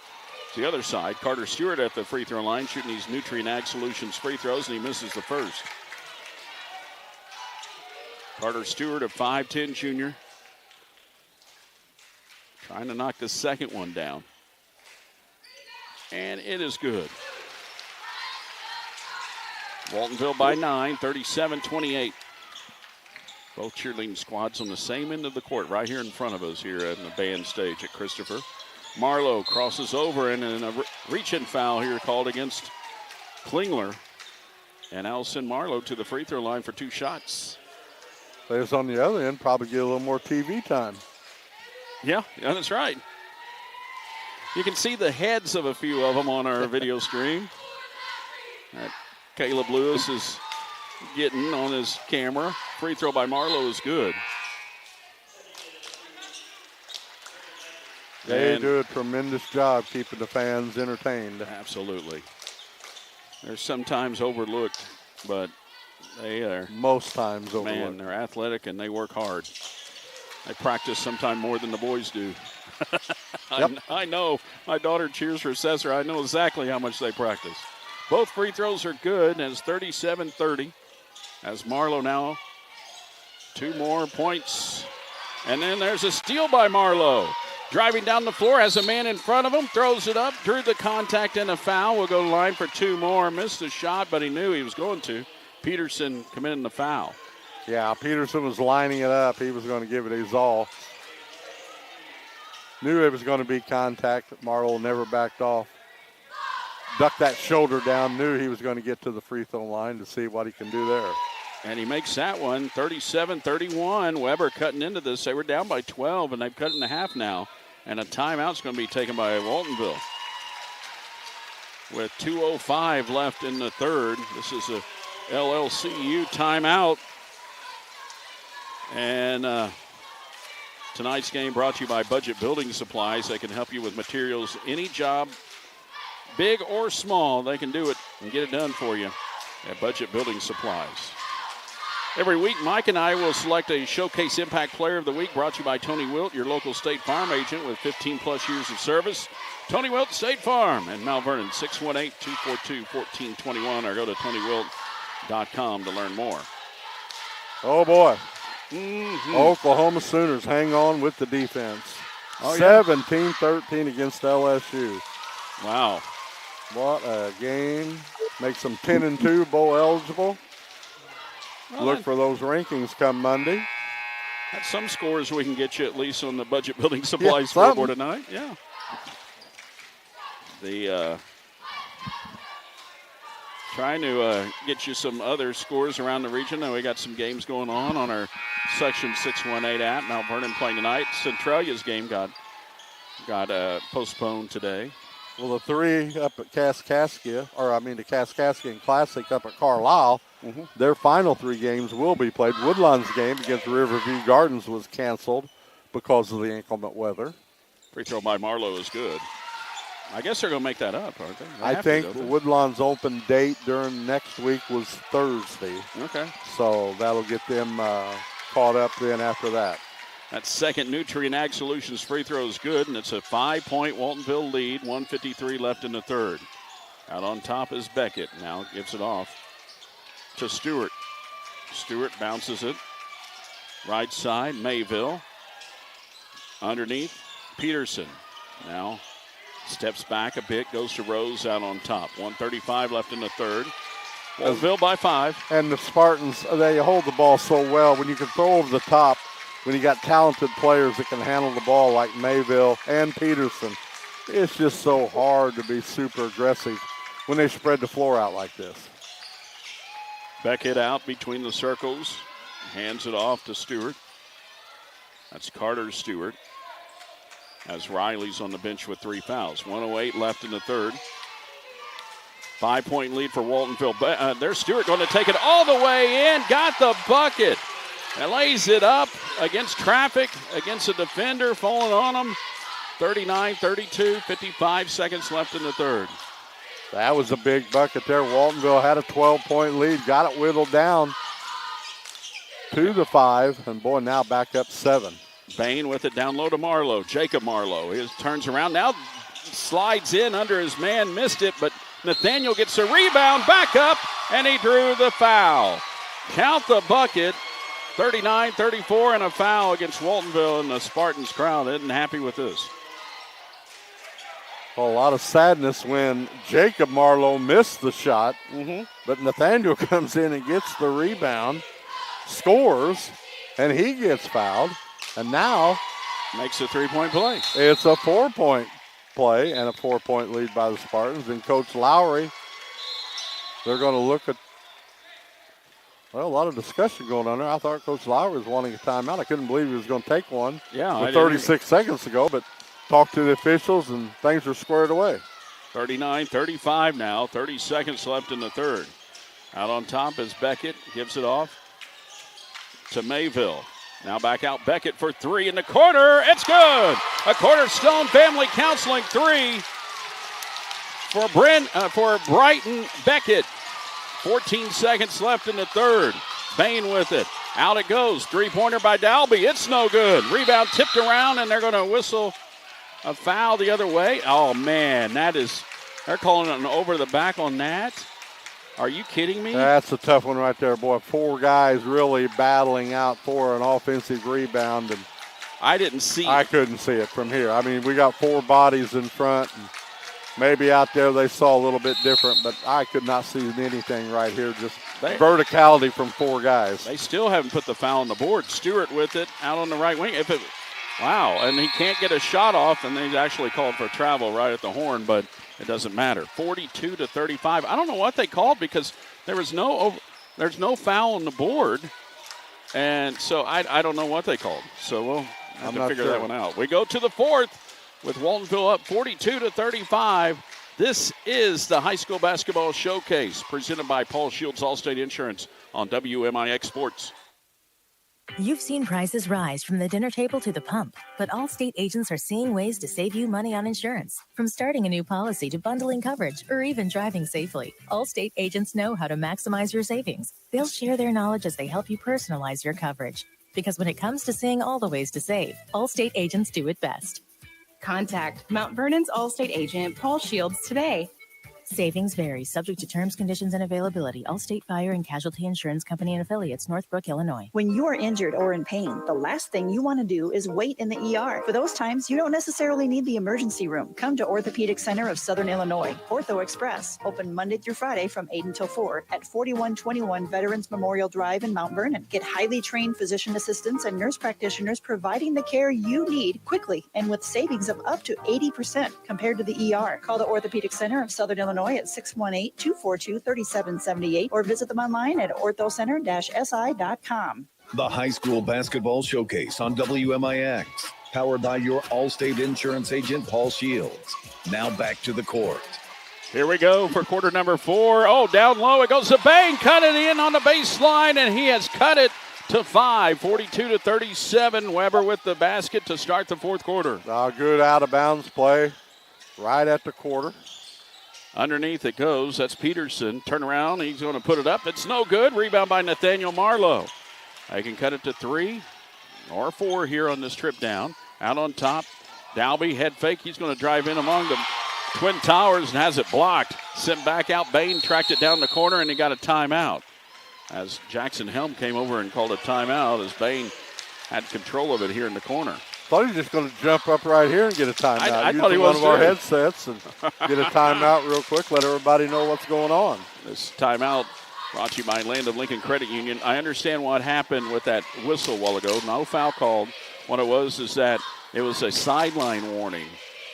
the other side. Carter Stewart at the free throw line shooting these Nutrien Ag Solutions free throws, and he misses the first. Carter Stewart, a 5'10" junior, trying to knock the second one down. And it is good. Waltonville by 9, 37-28. Both cheerleading squads on the same end of the court, right here in front of us here at the band stage at Christopher. Marlowe crosses over, and a reach-in foul here called against Klingler. And Allison Marlowe to the free throw line for 2 shots. Players on the other end probably get a little more TV time. Yeah, that's right. You can see the heads of a few of them on our video stream. Caleb Lewis is getting on his camera. Free throw by Marlowe is good. They do a tremendous job keeping the fans entertained. Absolutely. They're sometimes overlooked, but they are. Most times overlooked. Man, they're athletic and they work hard. They practice sometime more than the boys do. Yep. I know. My daughter cheers for Cesar. I know exactly how much they practice. Both free throws are good, and it's 37-30. As Marlowe now, 2 more points. And then there's a steal by Marlowe. Driving down the floor, has a man in front of him, throws it up, drew the contact and a foul. Will go to the line for 2 more. Missed the shot, but he knew he was going to. Peterson committing the foul. Yeah, Peterson was lining it up. He was going to give it his all. Knew it was going to be contact. Marlowe never backed off. Ducked that shoulder down, knew he was going to get to the free throw line to see what he can do there. And he makes that one, 37-31. Weber cutting into this. They were down by 12, and they've cut in half now. And a timeout's going to be taken by Waltonville. With 2:05 left in the third. This is a LLCU timeout. And tonight's game brought to you by Budget Building Supplies. They can help you with materials, any job, big or small. They can do it and get it done for you at Budget Building Supplies. Every week, Mike and I will select a Showcase Impact Player of the Week, brought to you by Tony Wilt, your local State Farm agent with 15-plus years of service. Tony Wilt, State Farm, and Mount Vernon, 618-242-1421, or go to TonyWilt.com to learn more. Oh, boy. Mm-hmm. Oklahoma Sooners hang on with the defense. 17-13 against LSU. Wow. What a game Makes them 10-2 bowl eligible. Well, Look for those rankings come Monday. That's some scores we can get you at least on the budget building supplies scoreboard tonight. Yeah. The trying to get you some other scores around the region. And we got some games going on our Section 618 app. Mount Vernon playing tonight. Centralia's game got postponed today. Well, the 3 up at Kaskaskia, the Kaskaskian Classic up at Carlisle, their final 3 games will be played. Woodlawn's game against Riverview Gardens was canceled because of the inclement weather. Free throw by Marlowe is good. I guess they're going to make that up, aren't they? I think Woodlawn's open date during next week was Thursday. Okay. So that'll get them caught up then after that. That second Nutrient Ag Solutions free throw is good, and it's a 5-point Waltonville lead, 1:53 left in the third. Out on top is Beckett. Now gives it off to Stewart. Stewart bounces it. Right side, Mayville. Underneath, Peterson. Now steps back a bit, goes to Rose out on top. 1:35 left in the third. Waltonville by 5. And the Spartans, they hold the ball so well. When you can throw over the top, when you got talented players that can handle the ball like Mayville and Peterson, it's just so hard to be super aggressive when they spread the floor out like this. Beckett out between the circles. Hands it off to Stewart. That's Carter Stewart. As Riley's on the bench with 3 fouls. 1:08 left in the third. 5-point lead for Waltonville. There's Stewart going to take it all the way in. Got the bucket. And lays it up against traffic, against a defender, falling on him. 39-32, 55 seconds left in the third. That was a big bucket there. Waltonville had a 12-point lead, got it whittled down to the 5, and boy, now back up 7. Bain with it down low to Marlowe. Jacob Marlowe. He turns around, now slides in under his man, missed it, but Nathaniel gets a rebound, back up, and he drew the foul. Count the bucket. 39-34 and a foul against Waltonville, and the Spartans crowd isn't happy with this. Well, a lot of sadness when Jacob Marlowe missed the shot, but Nathaniel comes in and gets the rebound, scores, and he gets fouled, and now makes a 3-point play. It's a 4-point play and a 4-point lead by the Spartans. And Coach Lowry, they're going to look at, well, a lot of discussion going on there. I thought Coach Lowry was wanting a timeout. I couldn't believe he was going to take one 36 seconds ago, but talked to the officials and things are squared away. 39-35 now, 30 seconds left in the third. Out on top is Beckett, gives it off to Mayville. Now back out Beckett for 3 in the corner. It's good. A Cornerstone Family Counseling 3 for Brighton Beckett. 14 seconds left in the third. Bain with it. Out it goes. 3-pointer by Dalby. It's no good. Rebound tipped around, and they're going to whistle a foul the other way. Oh, man, they're calling it an over the back on that. Are you kidding me? That's a tough one right there, boy. 4 guys really battling out for an offensive rebound. And I didn't see I couldn't see it from here. I mean, we got 4 bodies in front. And maybe out there they saw a little bit different, but I could not see anything right here. Just verticality from 4 guys. They still haven't put the foul on the board. Stewart with it out on the right wing. Wow, and he can't get a shot off, and they actually called for travel right at the horn, but it doesn't matter. 42-35. I don't know what they called because there's no foul on the board, and so I don't know what they called. So we'll have to figure that one out. We go to the fourth with Waltonville up 42-35. This is the high school basketball showcase presented by Paul Shields Allstate Insurance on WMIX Sports. You've seen prices rise from the dinner table to the pump, but Allstate agents are seeing ways to save you money on insurance. From starting a new policy to bundling coverage or even driving safely, Allstate agents know how to maximize your savings. They'll share their knowledge as they help you personalize your coverage. Because when it comes to seeing all the ways to save, Allstate agents do it best. Contact Mount Vernon's Allstate agent, Paul Shields, today. Savings vary, subject to terms, conditions, and availability. Allstate Fire and Casualty Insurance Company and Affiliates, Northbrook, Illinois. When you are injured or in pain, the last thing you want to do is wait in the ER. For those times, you don't necessarily need the emergency room. Come to Orthopedic Center of Southern Illinois, Ortho Express, open Monday through Friday from 8 until 4 at 4121 Veterans Memorial Drive in Mount Vernon. Get highly trained physician assistants and nurse practitioners providing the care you need quickly and with savings of up to 80% compared to the ER. Call the Orthopedic Center of Southern Illinois at 618-242-3778 or visit them online at orthocenter-si.com. The High School Basketball Showcase on WMIX, powered by your Allstate insurance agent, Paul Shields. Now back to the court. Here we go for quarter number 4. Oh, down low it goes to Bain, cut it in on the baseline, and he has cut it to 5, 42-37. Weber with the basket to start the fourth quarter. Good out-of-bounds play right at the quarter. Underneath it goes. That's Peterson. Turn around. He's going to put it up. It's no good. Rebound by Nathaniel Marlowe. They can cut it to 3 or 4 here on this trip down. Out on top, Dalby, head fake. He's going to drive in among the Twin Towers and has it blocked. Sent back out. Bain tracked it down the corner, and he got a timeout. As Jackson Helm came over and called a timeout as Bain had control of it here in the corner. Thought he was just going to jump up right here and get a timeout. I thought he was one of our headsets and get a timeout real quick, let everybody know what's going on. This timeout brought to you by Land of Lincoln Credit Union. I understand what happened with that whistle a while ago. No foul called. What it was is that it was a sideline warning.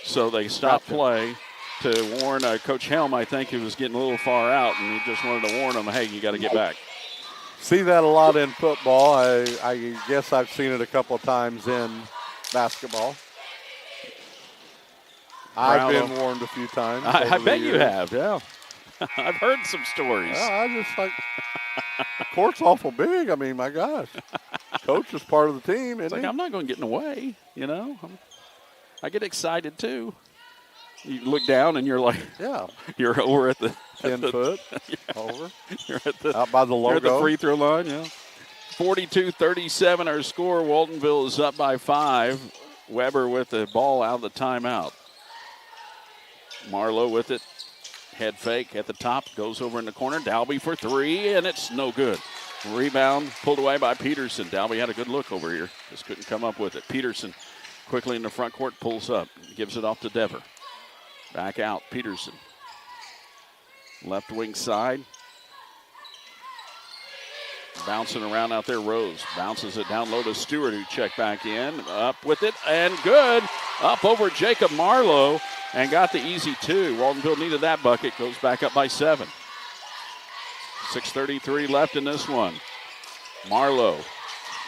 So they stopped play to warn Coach Helm. I think he was getting a little far out, and he just wanted to warn him, hey, you got to get back. See that a lot in football. I guess I've seen it a couple of times in basketball. I've been warned a few times. I bet you have, yeah. I've heard some stories. I just like, the court's awful big. I mean, my gosh. Coach is part of the team, isn't he? I'm not going to get in the way, you know. I get excited, too. You look down and you're like, yeah, you're over at the 10 foot yeah. over. You're at the out by the logo. You're at the free throw line, yeah. 42-37 our score. Waltonville is up by 5. Weber with the ball out of the timeout. Marlowe with it. Head fake at the top. Goes over in the corner. Dalby for 3, and it's no good. Rebound pulled away by Peterson. Dalby had a good look over here. Just couldn't come up with it. Peterson quickly in the front court pulls up. Gives it off to Dever. Back out, Peterson. Left wing side. Bouncing around out there, Rose. Bounces it down low to Stewart, who checked back in. Up with it, and good. Up over Jacob Marlowe, and got the easy 2. Waltonville needed that bucket. Goes back up by 7. 6:33 left in this one. Marlowe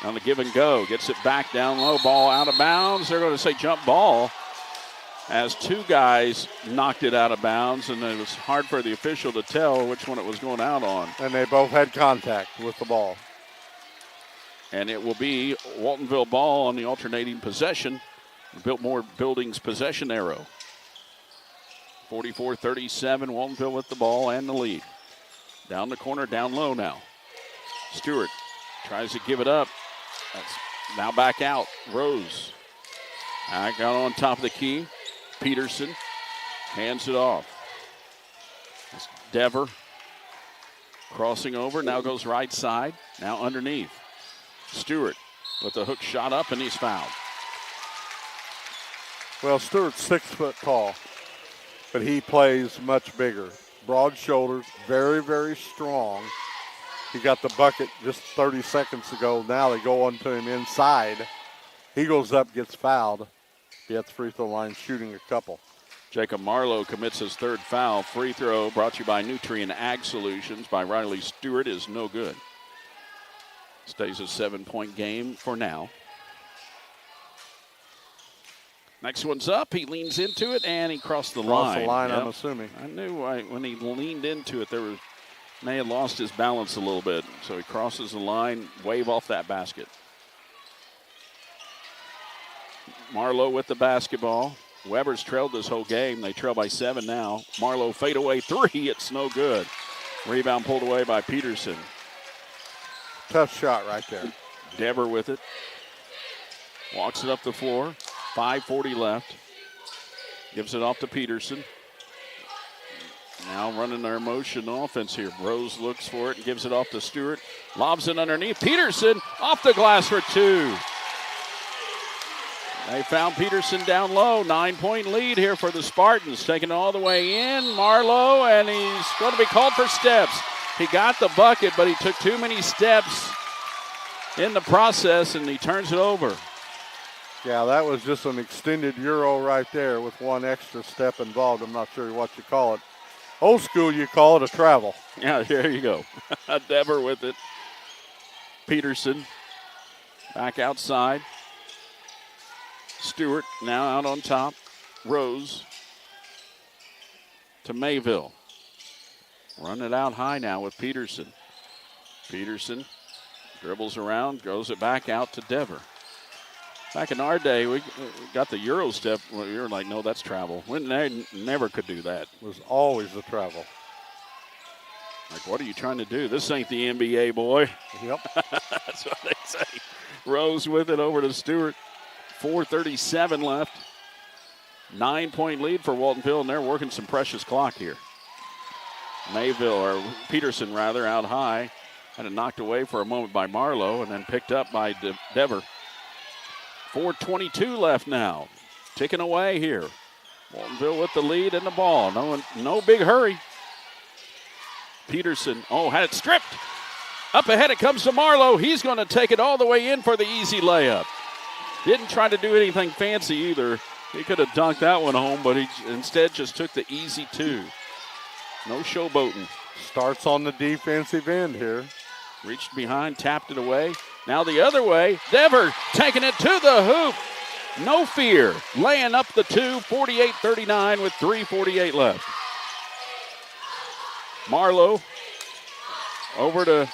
on the give and go. Gets it back down low. Ball out of bounds. They're going to say jump ball, as 2 guys knocked it out of bounds, and it was hard for the official to tell which one it was going out on. And they both had contact with the ball. And it will be Waltonville ball on the alternating possession. Biltmore Buildings possession arrow. 44-37, Waltonville with the ball and the lead. Down the corner, down low now. Stewart tries to give it up. That's now back out. Rose. Back out on top of the key. Peterson hands it off. It's Dever crossing over. Now goes right side. Now underneath. Stewart with the hook shot up, and he's fouled. Well, Stewart's 6 foot tall, but he plays much bigger. Broad shoulders, very, very strong. He got the bucket just 30 seconds ago. Now they go on to him inside. He goes up, gets fouled. He at the free throw line shooting a couple. Jacob Marlowe commits his 3rd foul. Free throw brought to you by Nutrien Ag Solutions by Riley Stewart is no good. Stays a 7-point game for now. Next one's up. He leans into it, and he crossed the line. Crossed the line, yep. I'm assuming. I knew when he leaned into it, may have lost his balance a little bit. So he crosses the line, wave off that basket. Marlowe with the basketball. Weber's trailed this whole game. They trail by 7 now. Marlowe fadeaway 3. It's no good. Rebound pulled away by Peterson. Tough shot right there. Dever with it. Walks it up the floor. 5:40 left. Gives it off to Peterson. Now running their motion offense here. Rose looks for it and gives it off to Stewart. Lobs it underneath. Peterson off the glass for 2. They found Peterson down low. 9-point lead here for the Spartans. Taking it all the way in. Marlowe, and he's going to be called for steps. He got the bucket, but he took too many steps in the process, and he turns it over. Yeah, that was just an extended Euro right there with one extra step involved. I'm not sure what you call it. Old school, you call it a travel. Yeah, there you go. Dever with it. Peterson back outside. Stewart now out on top. Rose to Mayville. Run it out high now with Peterson. Peterson dribbles around, goes it back out to Dever. Back in our day, we got the Euro step. Well, you're like, no, that's travel. We never could do that. It was always a travel. Like, what are you trying to do? This ain't the NBA, boy. Yep. That's what they say. Rose with it over to Stewart. 4:37 left. 9-point lead for Waltonville, and they're working some precious clock here. Mayville, or Peterson rather, out high. Had it knocked away for a moment by Marlowe and then picked up by Dever. 4:22 left now. Ticking away here. Waltonville with the lead and the ball. No big hurry. Peterson, had it stripped. Up ahead it comes to Marlowe. He's going to take it all the way in for the easy layup. Didn't try to do anything fancy either. He could have dunked that one home, but he instead just took the easy 2. No showboating. Starts on the defensive end here. Reached behind, tapped it away. Now the other way. Dever taking it to the hoop. No fear. Laying up the 2, 48-39 with 3:48 left. Marlowe over to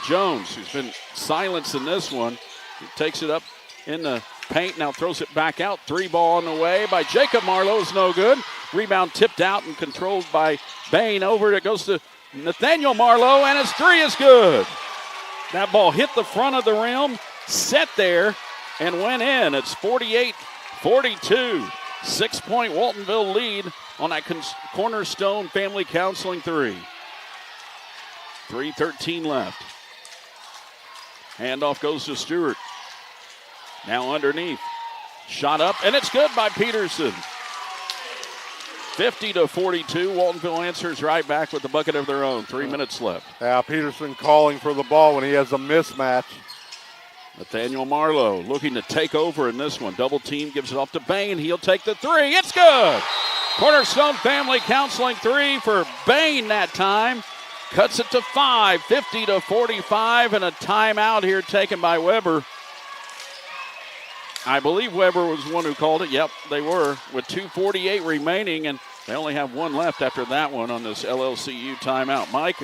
Jones, who's been silenced in this one. He takes it up in the paint, now throws it back out. 3 ball on the way by Jacob Marlowe is no good. Rebound tipped out and controlled by Bain. Over it goes to Nathaniel Marlowe, and his 3 is good. That ball hit the front of the rim, set there, and went in. It's 48-42. 6-point Waltonville lead on that Cornerstone Family Counseling 3. 3:13 left. Handoff goes to Stewart. Now underneath. Shot up, and it's good by Peterson. 50-42. Waltonville answers right back with the bucket of their own. 3 minutes left. Yeah, Peterson calling for the ball when he has a mismatch. Nathaniel Marlowe looking to take over in this one. Double team, gives it off to Bain. He'll take the 3. It's good. Cornerstone Family Counseling 3 for Bain that time. Cuts it to 5, 50-45, and a timeout here taken by Weber. I believe Weber was the one who called it. Yep, they were, with 2:48 remaining, and they only have 1 left after that one on this LLCU timeout. Mike,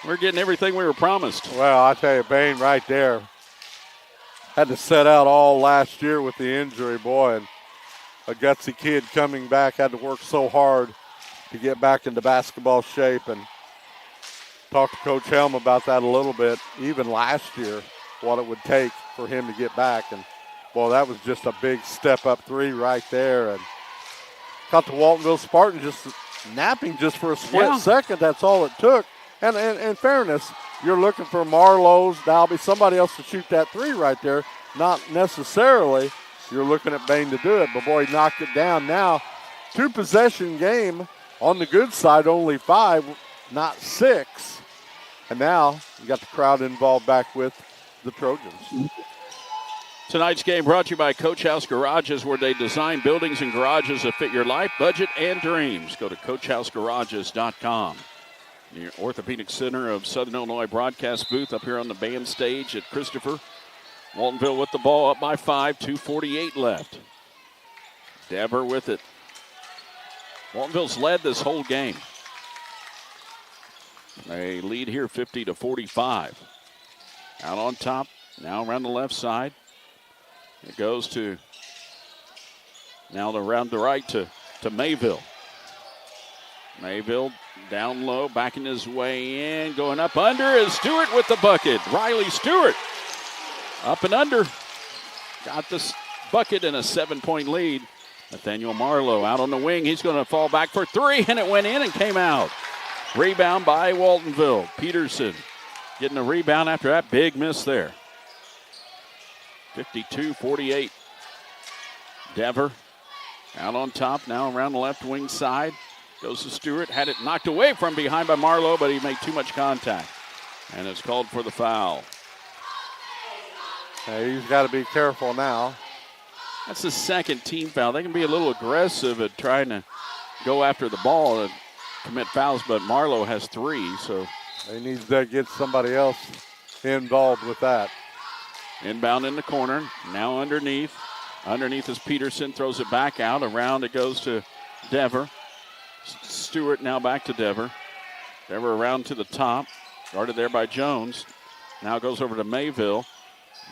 we're getting everything we were promised. Well, I tell you, Bain right there had to set out all last year with the injury, boy, and a gutsy kid coming back, had to work so hard to get back into basketball shape, and talked to Coach Helm about that a little bit, even last year, what it would take for him to get back. And, boy, that was just a big step-up 3 right there. And got the Waltonville Spartans just napping just for a split second. That's all it took. And in fairness, you're looking for Marlowe's, Dalby, somebody else to shoot that 3 right there. Not necessarily you're looking at Bain to do it, but, boy, he knocked it down. Now, 2-possession game. On the good side, only 5, not 6. And now you got the crowd involved back with the Trojans. Tonight's game brought to you by Coach House Garages, where they design buildings and garages that fit your life, budget, and dreams. Go to CoachHouseGarages.com. The Orthopedic Center of Southern Illinois broadcast booth up here on the band stage at Christopher. Waltonville with the ball up by 5, 2:48 left. Dever with it. Waltonville's led this whole game. They lead here 50-45. Out on top, now around the left side. It goes to, now around the right to Mayville. Mayville down low, backing his way in, going up under is Stewart with the bucket. Riley Stewart up and under. Got this bucket in a 7-point lead. Nathaniel Marlowe out on the wing. He's going to fall back for three, and it went in and came out. Rebound by Waltonville. Peterson getting a rebound after that big miss there. 52-48. Dever out on top now around the left wing side. Goes to Stewart. Had it knocked away from behind by Marlowe, but he made too much contact. And it's called for the foul. He's got to be careful now. That's the second team foul. They can be a little aggressive at trying to go after the ball and commit fouls, but Marlowe has three, so. They need to get somebody else involved with that. Inbound in the corner, now underneath. Underneath is Peterson, throws it back out. Around it goes to Dever. Stewart now back to Dever. Dever around to the top. Guarded there by Jones. Now goes over to Mayville.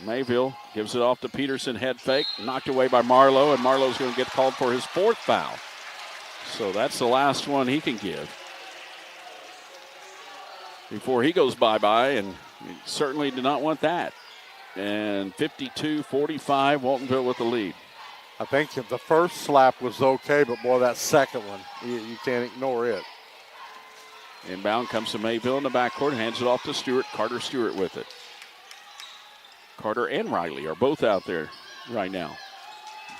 Mayville gives it off to Peterson, head fake, knocked away by Marlowe, and Marlowe's going to get called for his fourth foul. So that's the last one he can give before he goes bye-bye, and he certainly did not want that. And 52-45, Waltonville with the lead. I think the first slap was okay, but boy, that second one, you can't ignore it. Inbound comes to Mayville in the backcourt, hands it off to Stewart. Carter Stewart with it. Carter and Riley are both out there right now.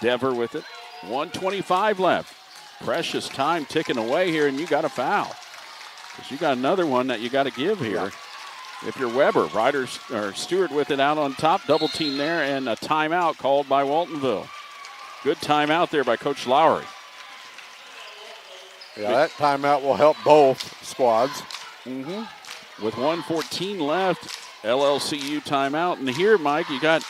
Dever with it. 1:25 left. Precious time ticking away here, and you got a foul. Because you got another one that you got to give here. Yeah. If you're Weber, Stewart with it out on top, double team there, and a timeout called by Waltonville. Good timeout there by Coach Lowry. Yeah, that timeout will help both squads. Mm-hmm. With 1:14 left, LLCU timeout. And here, Mike, you got,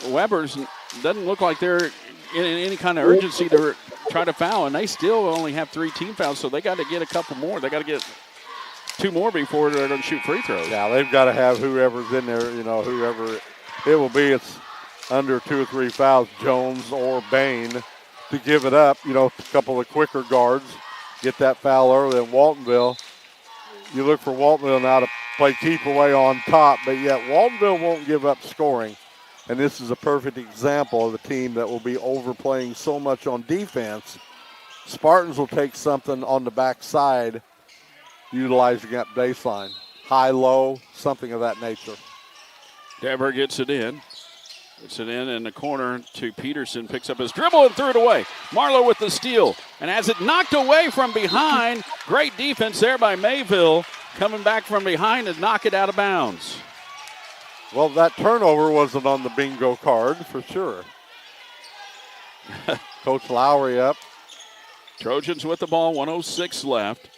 Weber's doesn't look like they're in any kind of urgency to try to foul, and they still only have 3 team fouls, so they got to get a couple more. They got to get 2 more before they're going to shoot free throws. Yeah, they've got to have whoever's in there, whoever it will be, it's under 2 or 3 fouls, Jones or Bain, to give it up. A couple of quicker guards, get that foul early. In Waltonville, you look for Waltonville now to play keep away on top, but yet Waltonville won't give up scoring. And this is a perfect example of a team that will be overplaying so much on defense. Spartans will take something on the backside, utilizing that baseline. High, low, something of that nature. Dever gets it in. Gets it in the corner to Peterson. Picks up his dribble and threw it away. Marlowe with the steal. And has it knocked away from behind. Great defense there by Mayville. Coming back from behind and knock it out of bounds. Well, that turnover wasn't on the bingo card for sure. Coach Lowry up. Trojans with the ball, 1:06 left.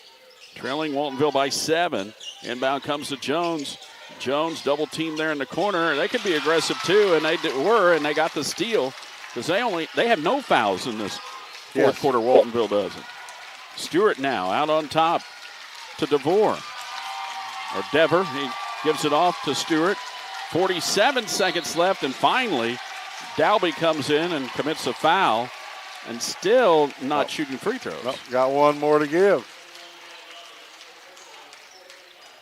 Trailing Waltonville by 7. Inbound comes to Jones. Jones double team there in the corner. They could be aggressive too, and they were, and they got the steal because they have no fouls in this fourth quarter. Waltonville doesn't. Stewart now out on top to DeVore. Or Dever, he gives it off to Stewart. 47 seconds left, and finally, Dalby comes in and commits a foul, and still not shooting free throws. Nope, got one more to give.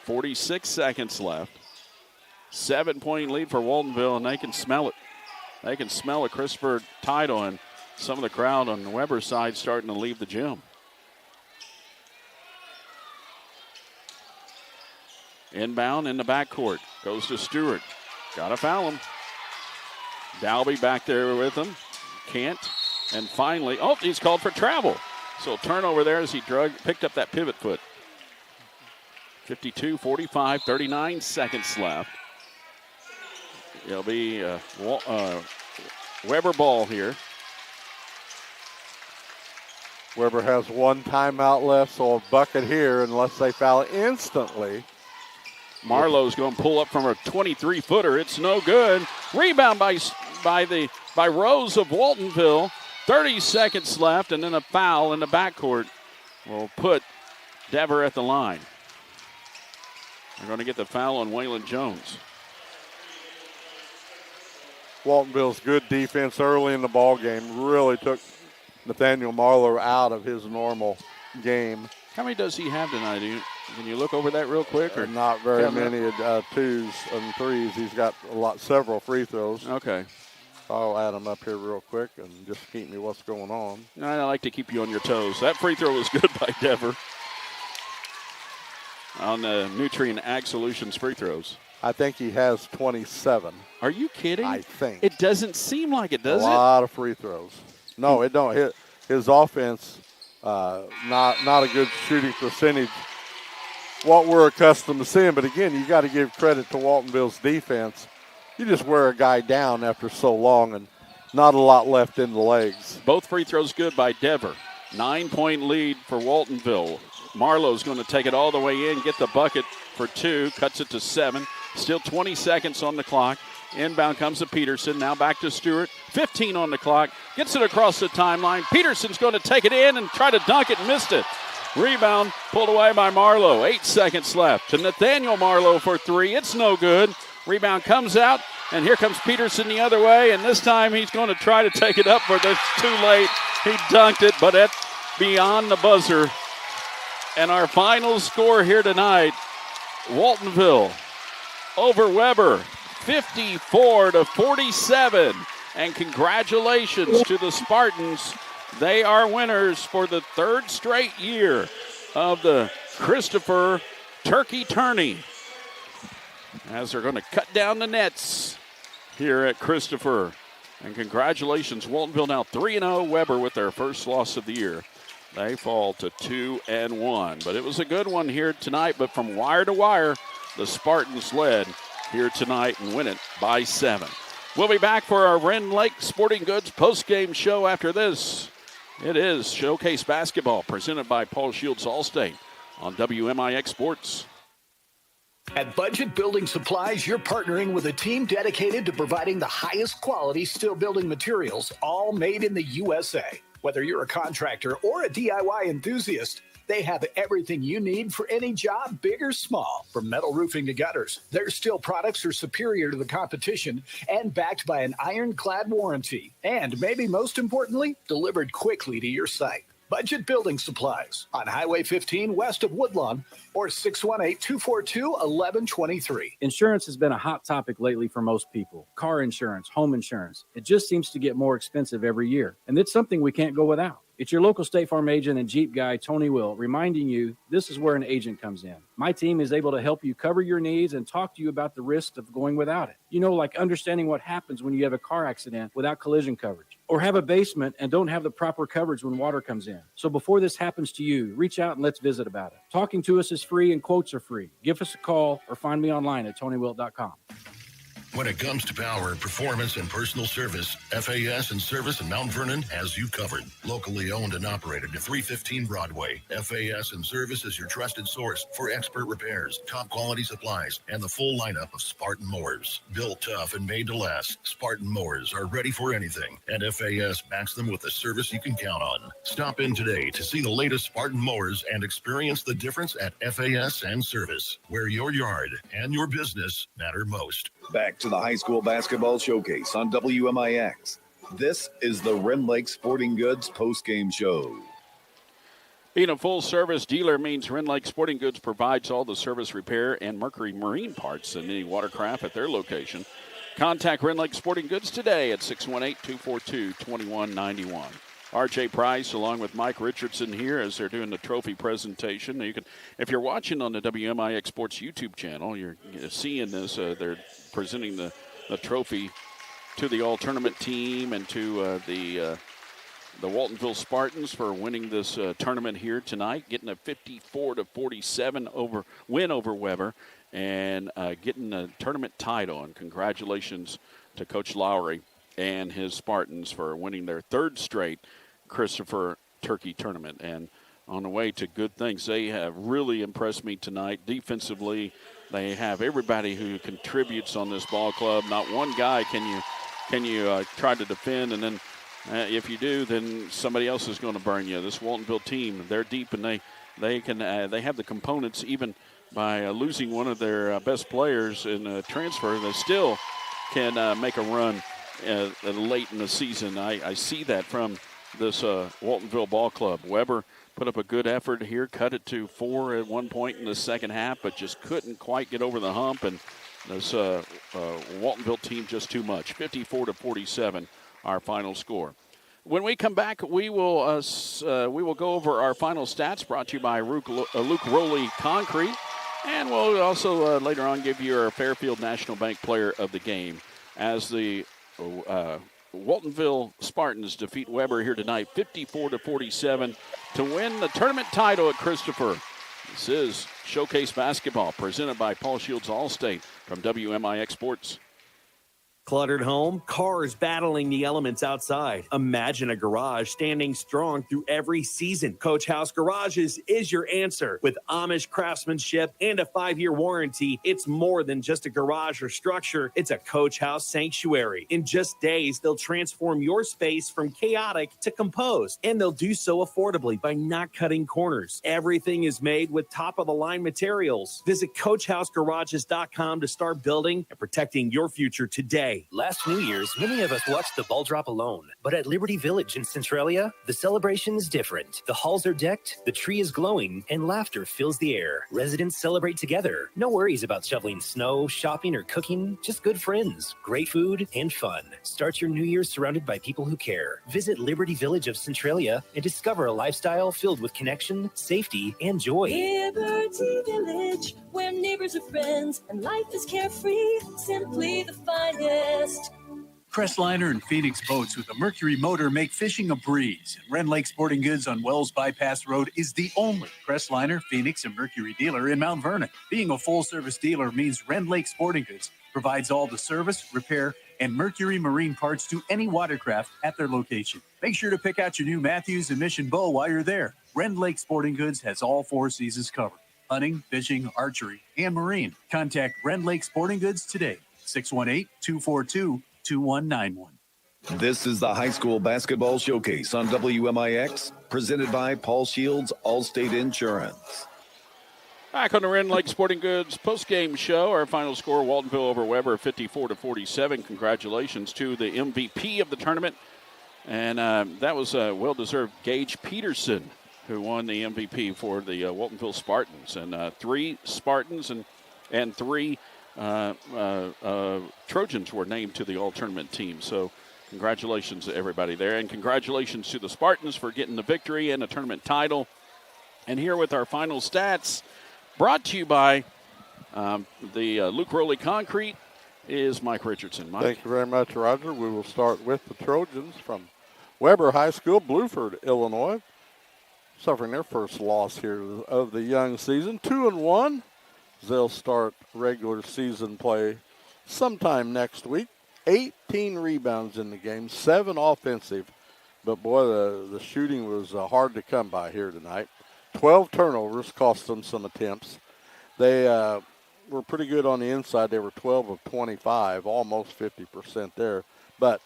46 seconds left. 7-point lead for Waltonville, and they can smell it. They can smell a crisper title, and some of the crowd on the Weber side starting to leave the gym. Inbound in the backcourt. Goes to Stewart. Got to foul him. Dalby back there with him. Can't. And finally, he's called for travel. So turnover there as he picked up that pivot foot. 52-45, 39 seconds left. It'll be Weber ball here. Weber has one timeout left, so a bucket here unless they foul instantly. Marlowe's going to pull up from a 23-footer. It's no good. Rebound by Rose of Waltonville. 30 seconds left, and then a foul in the backcourt will put Dever at the line. They're going to get the foul on Waylon Jones. Waltonville's good defense early in the ball game really took Nathaniel Marlowe out of his normal game. How many does he have tonight? Can you look over that real quick? Or not very many 2s and 3s. He's got several free throws. Okay. I'll add them up here real quick and just keep me what's going on. I like to keep you on your toes. That free throw was good by Dever on the Nutrien Ag Solutions free throws. I think he has 27. Are you kidding? I think. It doesn't seem like it, does it? A lot of free throws. No, it don't. His offense, not a good shooting percentage, what we're accustomed to seeing. But, again, you got to give credit to Waltonville's defense. You just wear a guy down after so long and not a lot left in the legs. Both free throws good by Dever. 9-point lead for Waltonville. Marlowe's going to take it all the way in, get the bucket for 2, cuts it to 7. Still 20 seconds on the clock. Inbound comes to Peterson. Now back to Stewart. 15 on the clock. Gets it across the timeline. Peterson's going to take it in and try to dunk it and missed it. Rebound pulled away by Marlowe. 8 seconds left. To Nathaniel Marlowe for 3. It's no good. Rebound comes out, and here comes Peterson the other way, and this time he's going to try to take it up, but it's too late. He dunked it, but it's beyond the buzzer. And our final score here tonight, Waltonville over Weber, 54-47. And congratulations to the Spartans. They are winners for the 3rd straight year of the Christopher Turkey Tourney, as they're going to cut down the nets here at Christopher. And congratulations, Waltonville now 3-0. Weber with their first loss of the year. They fall to 2-1. But it was a good one here tonight. But from wire to wire, the Spartans led here tonight and win it by 7. We'll be back for our Wren Lake Sporting Goods postgame show after this. It is Showcase Basketball presented by Paul Shields Allstate on WMIX Sports. At Budget Building Supplies, you're partnering with a team dedicated to providing the highest quality steel building materials, all made in the USA. Whether you're a contractor or a DIY enthusiast, they have everything you need for any job, big or small. From metal roofing to gutters, their steel products are superior to the competition and backed by an ironclad warranty. And maybe most importantly, delivered quickly to your site. Budget Building Supplies on Highway 15 west of Woodlawn or 618-242-1123. Insurance has been a hot topic lately for most people. Car insurance, home insurance. It just seems to get more expensive every year. And it's something we can't go without. It's your local State Farm agent and Jeep guy, Tony Will, reminding you this is where an agent comes in. My team is able to help you cover your needs and talk to you about the risks of going without it. You know, like understanding what happens when you have a car accident without collision coverage, or have a basement and don't have the proper coverage when water comes in. So before this happens to you, reach out and let's visit about it. Talking to us is free and quotes are free. Give us a call or find me online at TonyWilt.com. When it comes to power, performance, and personal service, FAS and Service in Mount Vernon has you covered. Locally owned and operated at 315 Broadway, FAS and Service is your trusted source for expert repairs, top quality supplies, and the full lineup of Spartan mowers. Built tough and made to last, Spartan mowers are ready for anything, and FAS backs them with the service you can count on. Stop in today to see the latest Spartan mowers and experience the difference at FAS and Service, where your yard and your business matter most. Back to the high school basketball showcase on WMIX. This is the Wren Lake Sporting Goods postgame show. Being a full-service dealer means Wren Lake Sporting Goods provides all the service, repair, and Mercury Marine parts in any watercraft at their location. Contact Wren Lake Sporting Goods today at 618-242-2191. R.J. Price along with Mike Richardson here as they're doing the trophy presentation. You can, if you're watching on the WMIX Sports YouTube channel, you're seeing this. They're presenting the trophy to the all-tournament team and to the Waltonville Spartans for winning this tournament here tonight, getting a 54-47 win over Weber and getting the tournament title. And congratulations to Coach Lowry and his Spartans for winning their 3rd straight Christopher Turkey Tournament. And on the way to good things, they have really impressed me tonight. Defensively, they have everybody who contributes on this ball club. Not one guy can you try to defend, and then if you do, then somebody else is going to burn you. This Waltonville team, they're deep, and they have the components, even by losing one of their best players in a transfer, they still can make a run late in the season. I see that from this Waltonville ball club. Weber put up a good effort here, cut it to 4 at one point in the second half, but just couldn't quite get over the hump. And This Waltonville team just too much. 54-47, our final score. When we come back, we will go over our final stats brought to you by Luke Rowley Concrete. And we'll also later on give you our Fairfield National Bank Player of the Game as the Waltonville Spartans defeat Weber here tonight, 54-47, to win the tournament title at Christopher. This is Showcase Basketball presented by Paul Shields Allstate from WMIX Sports. Cluttered home, cars battling the elements outside. Imagine a garage standing strong through every season. Coach House Garages is your answer. With Amish craftsmanship and a 5-year warranty, it's more than just a garage or structure. It's a Coach House sanctuary. In just days, they'll transform your space from chaotic to composed, and they'll do so affordably by not cutting corners. Everything is made with top-of-the-line materials. Visit CoachHouseGarages.com to start building and protecting your future today. Last New Year's, many of us watched the ball drop alone. But at Liberty Village in Centralia, the celebration is different. The halls are decked, the tree is glowing, and laughter fills the air. Residents celebrate together. No worries about shoveling snow, shopping, or cooking. Just good friends, great food, and fun. Start your New Year's surrounded by people who care. Visit Liberty Village of Centralia and discover a lifestyle filled with connection, safety, and joy. Liberty Village, where neighbors are friends and life is carefree. Simply the finest. Crestliner and Phoenix Boats with a Mercury motor make fishing a breeze. And Ren Lake Sporting Goods on Wells Bypass Road is the only Crestliner, Phoenix, and Mercury dealer in Mount Vernon. Being a full-service dealer means Ren Lake Sporting Goods provides all the service, repair, and Mercury marine parts to any watercraft at their location. Make sure to pick out your new Matthews and Mission Bow while you're there. Ren Lake Sporting Goods has all 4 seasons covered: hunting, fishing, archery, and marine. Contact Ren Lake Sporting Goods today. 618-242-2191. This is the High School Basketball Showcase on WMIX, presented by Paul Shields Allstate Insurance. Back on the Ren Lake Sporting Goods postgame show, our final score, Waltonville over Weber, 54-47. Congratulations to the MVP of the tournament. And that was well-deserved Gage Peterson, who won the MVP for the Waltonville Spartans. And 3 Spartans and 3 Trojans were named to the all-tournament team. So congratulations to everybody there. And congratulations to the Spartans for getting the victory and a tournament title. And here with our final stats, brought to you by the Luke Rowley Concrete, is Mike Richardson. Mike. Thank you very much, Roger. We will start with the Trojans from Weber High School, Bluford, Illinois, suffering their first loss here of the young season. 2-1. They'll start regular season play sometime next week. 18 rebounds in the game, 7 offensive. But, boy, the shooting was hard to come by here tonight. 12 turnovers cost them some attempts. They were pretty good on the inside. They were 12 of 25, almost 50% there. But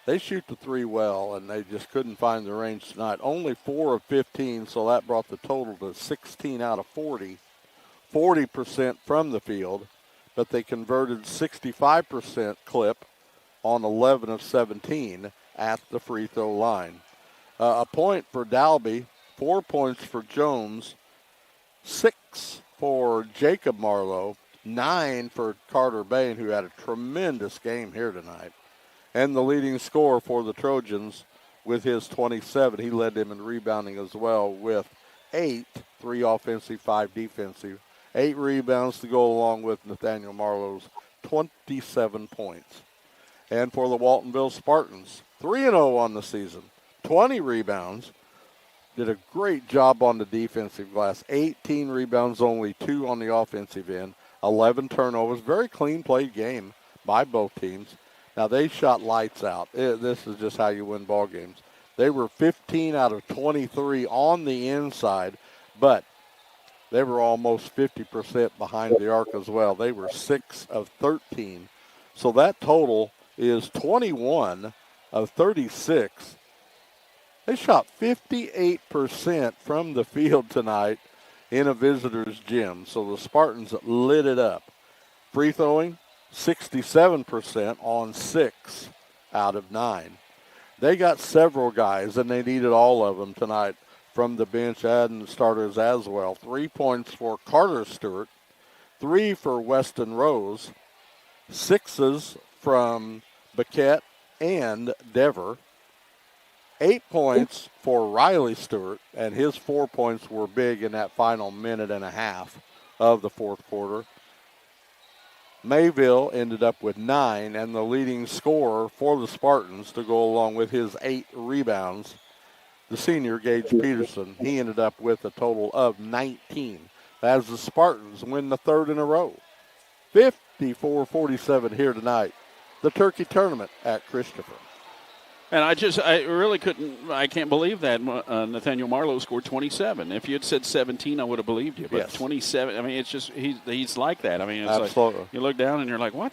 they shoot the 3 well, and they just couldn't find the range tonight. Only 4 of 15, so that brought the total to 16 out of 40. 40% from the field, but they converted 65% clip on 11 of 17 at the free throw line. A point for Dalby, 4 points for Jones, 6 for Jacob Marlowe, 9 for Carter Bain, who had a tremendous game here tonight. And the leading scorer for the Trojans with his 27. He led them in rebounding as well with 8, 3 offensive, 5 defensive. 8 rebounds to go along with Nathaniel Marlowe's 27 points. And for the Waltonville Spartans, 3-0 on the season, 20 rebounds. Did a great job on the defensive glass. 18 rebounds, only 2 on the offensive end. 11 turnovers. Very clean played game by both teams. Now, they shot lights out. This is just how you win ball games. They were 15 out of 23 on the inside, but they were almost 50% behind the arc as well. They were 6 of 13. So that total is 21 of 36. They shot 58% from the field tonight in a visitor's gym. So the Spartans lit it up. Free throwing, 67% on 6 out of 9. They got several guys, and they needed all of them tonight from the bench and starters as well. 3 points for Carter Stewart, 3 for Weston Rose, 6s from Beckett and Dever, 8 points for Riley Stewart, and his 4 points were big in that final minute and a half of the fourth quarter. Mayville ended up with 9, and the leading scorer for the Spartans to go along with his 8 rebounds, the senior Gage Peterson. He ended up with a total of 19 as the Spartans win the third in a row. 54-47 here tonight. The Turkey Tournament at Christopher. And I can't believe that Nathaniel Marlowe scored 27. If you had said 17, I would have believed you. But yes. 27, I mean, it's just, he's like that. I mean, it's absolutely. Like, you look down and you're like, what?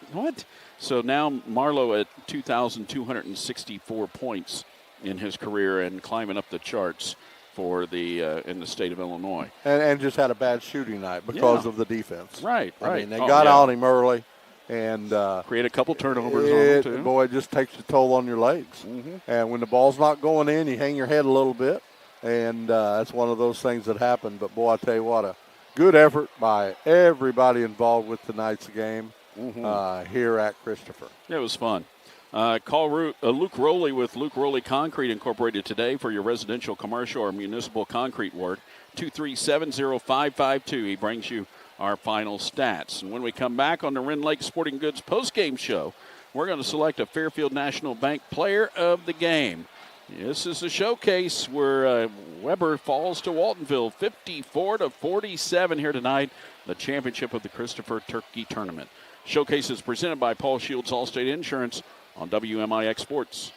So now Marlowe at 2,264 points in his career and climbing up the charts for the in the state of Illinois. And just had a bad shooting night because of the defense. Right. I mean, they got on him early. And create a couple turnovers on them, too. Boy, it just takes a toll on your legs. Mm-hmm. And when the ball's not going in, you hang your head a little bit. And that's one of those things that happen. But, boy, I tell you what, a good effort by everybody involved with tonight's game here at Christopher. It was fun. Call Luke Rowley with Luke Rowley Concrete Incorporated today for your residential, commercial, or municipal concrete work. 2370552. He brings you our final stats. And when we come back on the Wren Lake Sporting Goods postgame show, we're going to select a Fairfield National Bank player of the game. This is a showcase where Weber falls to Waltonville 54-47 here tonight, the championship of the Christopher Turkey Tournament. Showcase is presented by Paul Shields Allstate Insurance on WMIX Sports.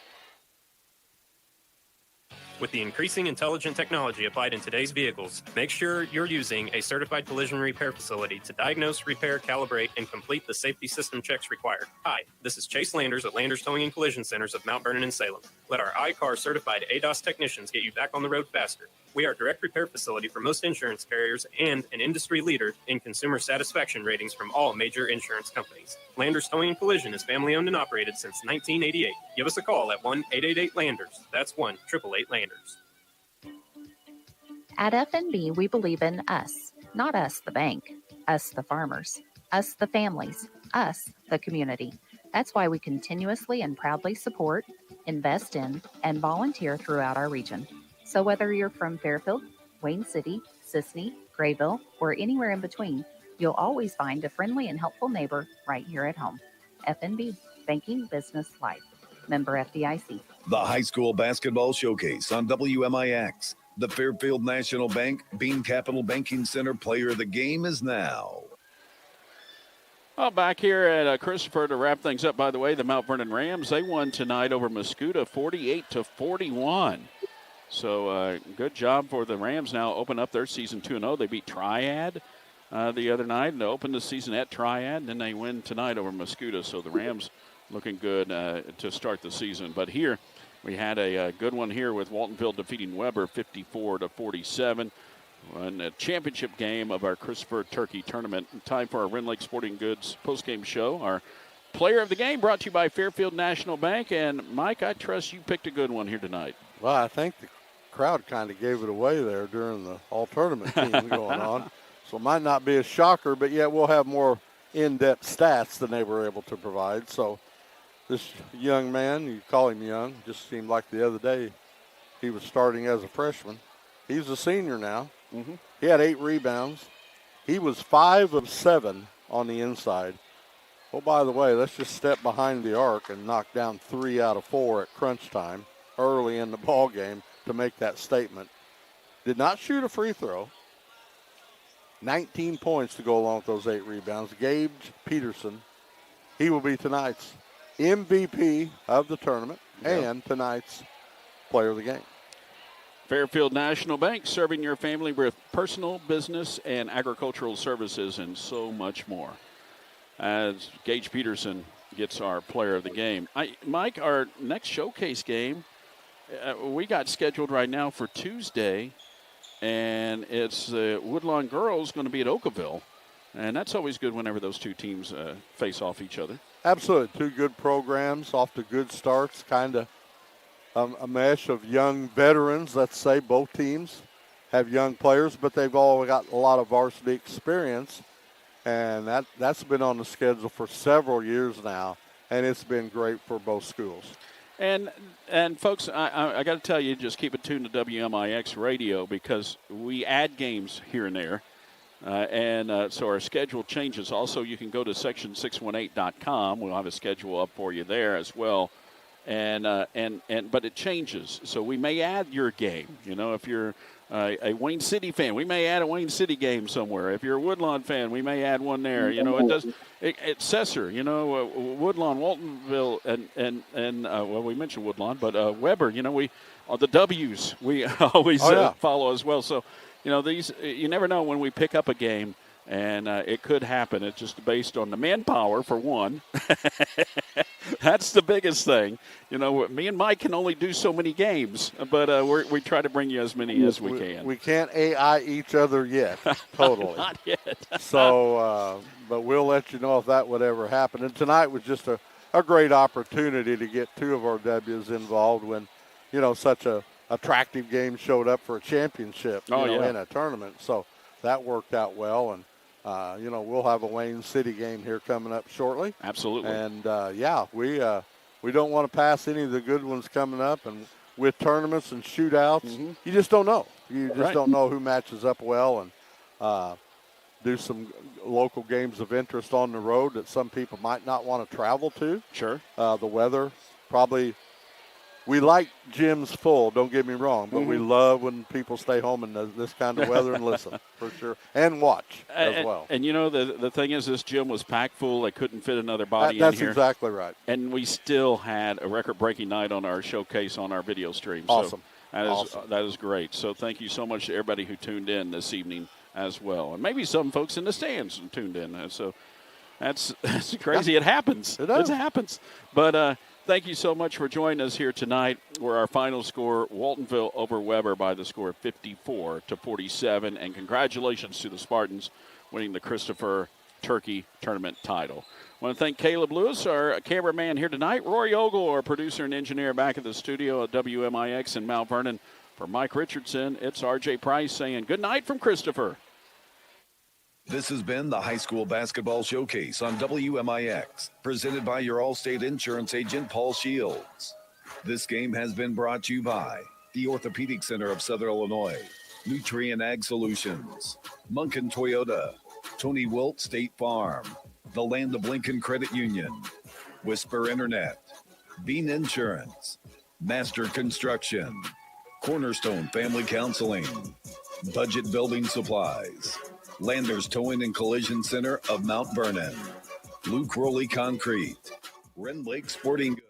With the increasing intelligent technology applied in today's vehicles, make sure you're using a certified collision repair facility to diagnose, repair, calibrate, and complete the safety system checks required. Hi, this is Chase Landers at Landers Towing and Collision Centers of Mount Vernon and Salem. Let our iCar certified ADAS technicians get you back on the road faster. We are a direct repair facility for most insurance carriers and an industry leader in consumer satisfaction ratings from all major insurance companies. Landers Towing and Collision is family owned and operated since 1988. Give us a call at 1-888-LANDERS. That's 1-888-LANDERS. At FNB, we believe in us, not us, the bank, us, the farmers, us, the families, us, the community. That's why we continuously and proudly support, invest in, and volunteer throughout our region. So whether you're from Fairfield, Wayne City, Sisney, Grayville, or anywhere in between, you'll always find a friendly and helpful neighbor right here at home. FNB, Banking Business Life. Member FDIC. The High School Basketball Showcase on WMIX. The Fairfield National Bank Bean Capital Banking Center Player of the Game is now. Well, back here at Christopher to wrap things up, by the way, the Mount Vernon Rams, they won tonight over Mascoutah 48-41. So good job for the Rams now open up their season 2-0. They beat Triad the other night and opened the season at Triad, and then they win tonight over Mascoutah. So the Rams looking good to start the season. But here we had a good one here with Waltonville defeating Weber 54-47. In a championship game of our Christopher Turkey Tournament. Time for our Wren Lake Sporting Goods postgame show. Our player of the game brought to you by Fairfield National Bank. And, Mike, I trust you picked a good one here tonight. Well, I think the crowd kind of gave it away there during the all-tournament team going on. So it might not be a shocker, but yet we'll have more in-depth stats than they were able to provide. So this young man, you call him young, just seemed like the other day he was starting as a freshman. He's a senior now. Mm-hmm. He had 8 rebounds. He was 5 of 7 on the inside. Oh, by the way, let's just step behind the arc and knock down 3 out of 4 at crunch time early in the ball game to make that statement. Did not shoot a free throw. 19 points to go along with those 8 rebounds. Gage Peterson, he will be tonight's MVP of the tournament and tonight's player of the game. Fairfield National Bank, serving your family with personal, business, and agricultural services, and so much more. As Gage Peterson gets our player of the game. Mike, our next showcase game, we got scheduled right now for Tuesday, and it's Woodlawn Girls going to be at Oakville, and that's always good whenever those two teams face off each other. Absolutely. 2 good programs, off to good starts, kind of a mesh of young veterans. Let's say both teams have young players, but they've all got a lot of varsity experience. and that's been on the schedule for several years now, and it's been great for both schools. And folks, I got to tell you, just keep it tuned to WMIX radio because we add games here and there. So our schedule changes. Also, you can go to section618.com. We'll have a schedule up for you there as well. But it changes. So we may add your game. You know, if you're a Wayne City fan, we may add a Wayne City game somewhere. If you're a Woodlawn fan, we may add one there. You know, it's Cesar, you know, Woodlawn, Waltonville, and we mentioned Woodlawn, but Weber, you know, the W's we always follow as well. So, you know, you never know when we pick up a game, and it could happen. It's just based on the manpower, for one. That's the biggest thing. You know, me and Mike can only do so many games, but we try to bring you as many as we can. We can't AI each other yet, totally. Not yet. So, but we'll let you know if that would ever happen. And tonight was just a great opportunity to get two of our W's involved when, you know, such a attractive game showed up for a championship in a tournament. So that worked out well. And, you know, we'll have a Wayne City game here coming up shortly. Absolutely. And, we don't want to pass any of the good ones coming up. And with tournaments and shootouts, you just don't know. You just don't know who matches up well. And do some local games of interest on the road that some people might not want to travel to. Sure. The weather probably – we like gyms full, don't get me wrong, but we love when people stay home in this kind of weather and listen, for sure, and watch as well. And, you know, the thing is, this gym was packed full. They couldn't fit another body in here. That's exactly right. And we still had a record-breaking night on our showcase on our video stream. Awesome. So that is great. So thank you so much to everybody who tuned in this evening as well. And maybe some folks in the stands tuned in. So that's crazy. It happens. It does. It happens. But thank you so much for joining us here tonight. Where our final score, Waltonville over Weber by the score of 54-47. And congratulations to the Spartans winning the Christopher Turkey Tournament title. I want to thank Caleb Lewis, our cameraman here tonight. Rory Ogle, our producer and engineer back at the studio at WMIX in Mount Vernon. For Mike Richardson, it's RJ Price saying good night from Christopher. This has been the High School Basketball Showcase on WMIX, presented by your Allstate Insurance agent, Paul Shields. This game has been brought to you by the Orthopedic Center of Southern Illinois, Nutrient Ag Solutions, Munkin Toyota, Tony Wilt State Farm, the Land of Lincoln Credit Union, Whisper Internet, Bean Insurance, Master Construction, Cornerstone Family Counseling, Budget Building Supplies, Landers Towing and Collision Center of Mount Vernon, Luke Rowley Concrete, Ren Lake Sporting Goods.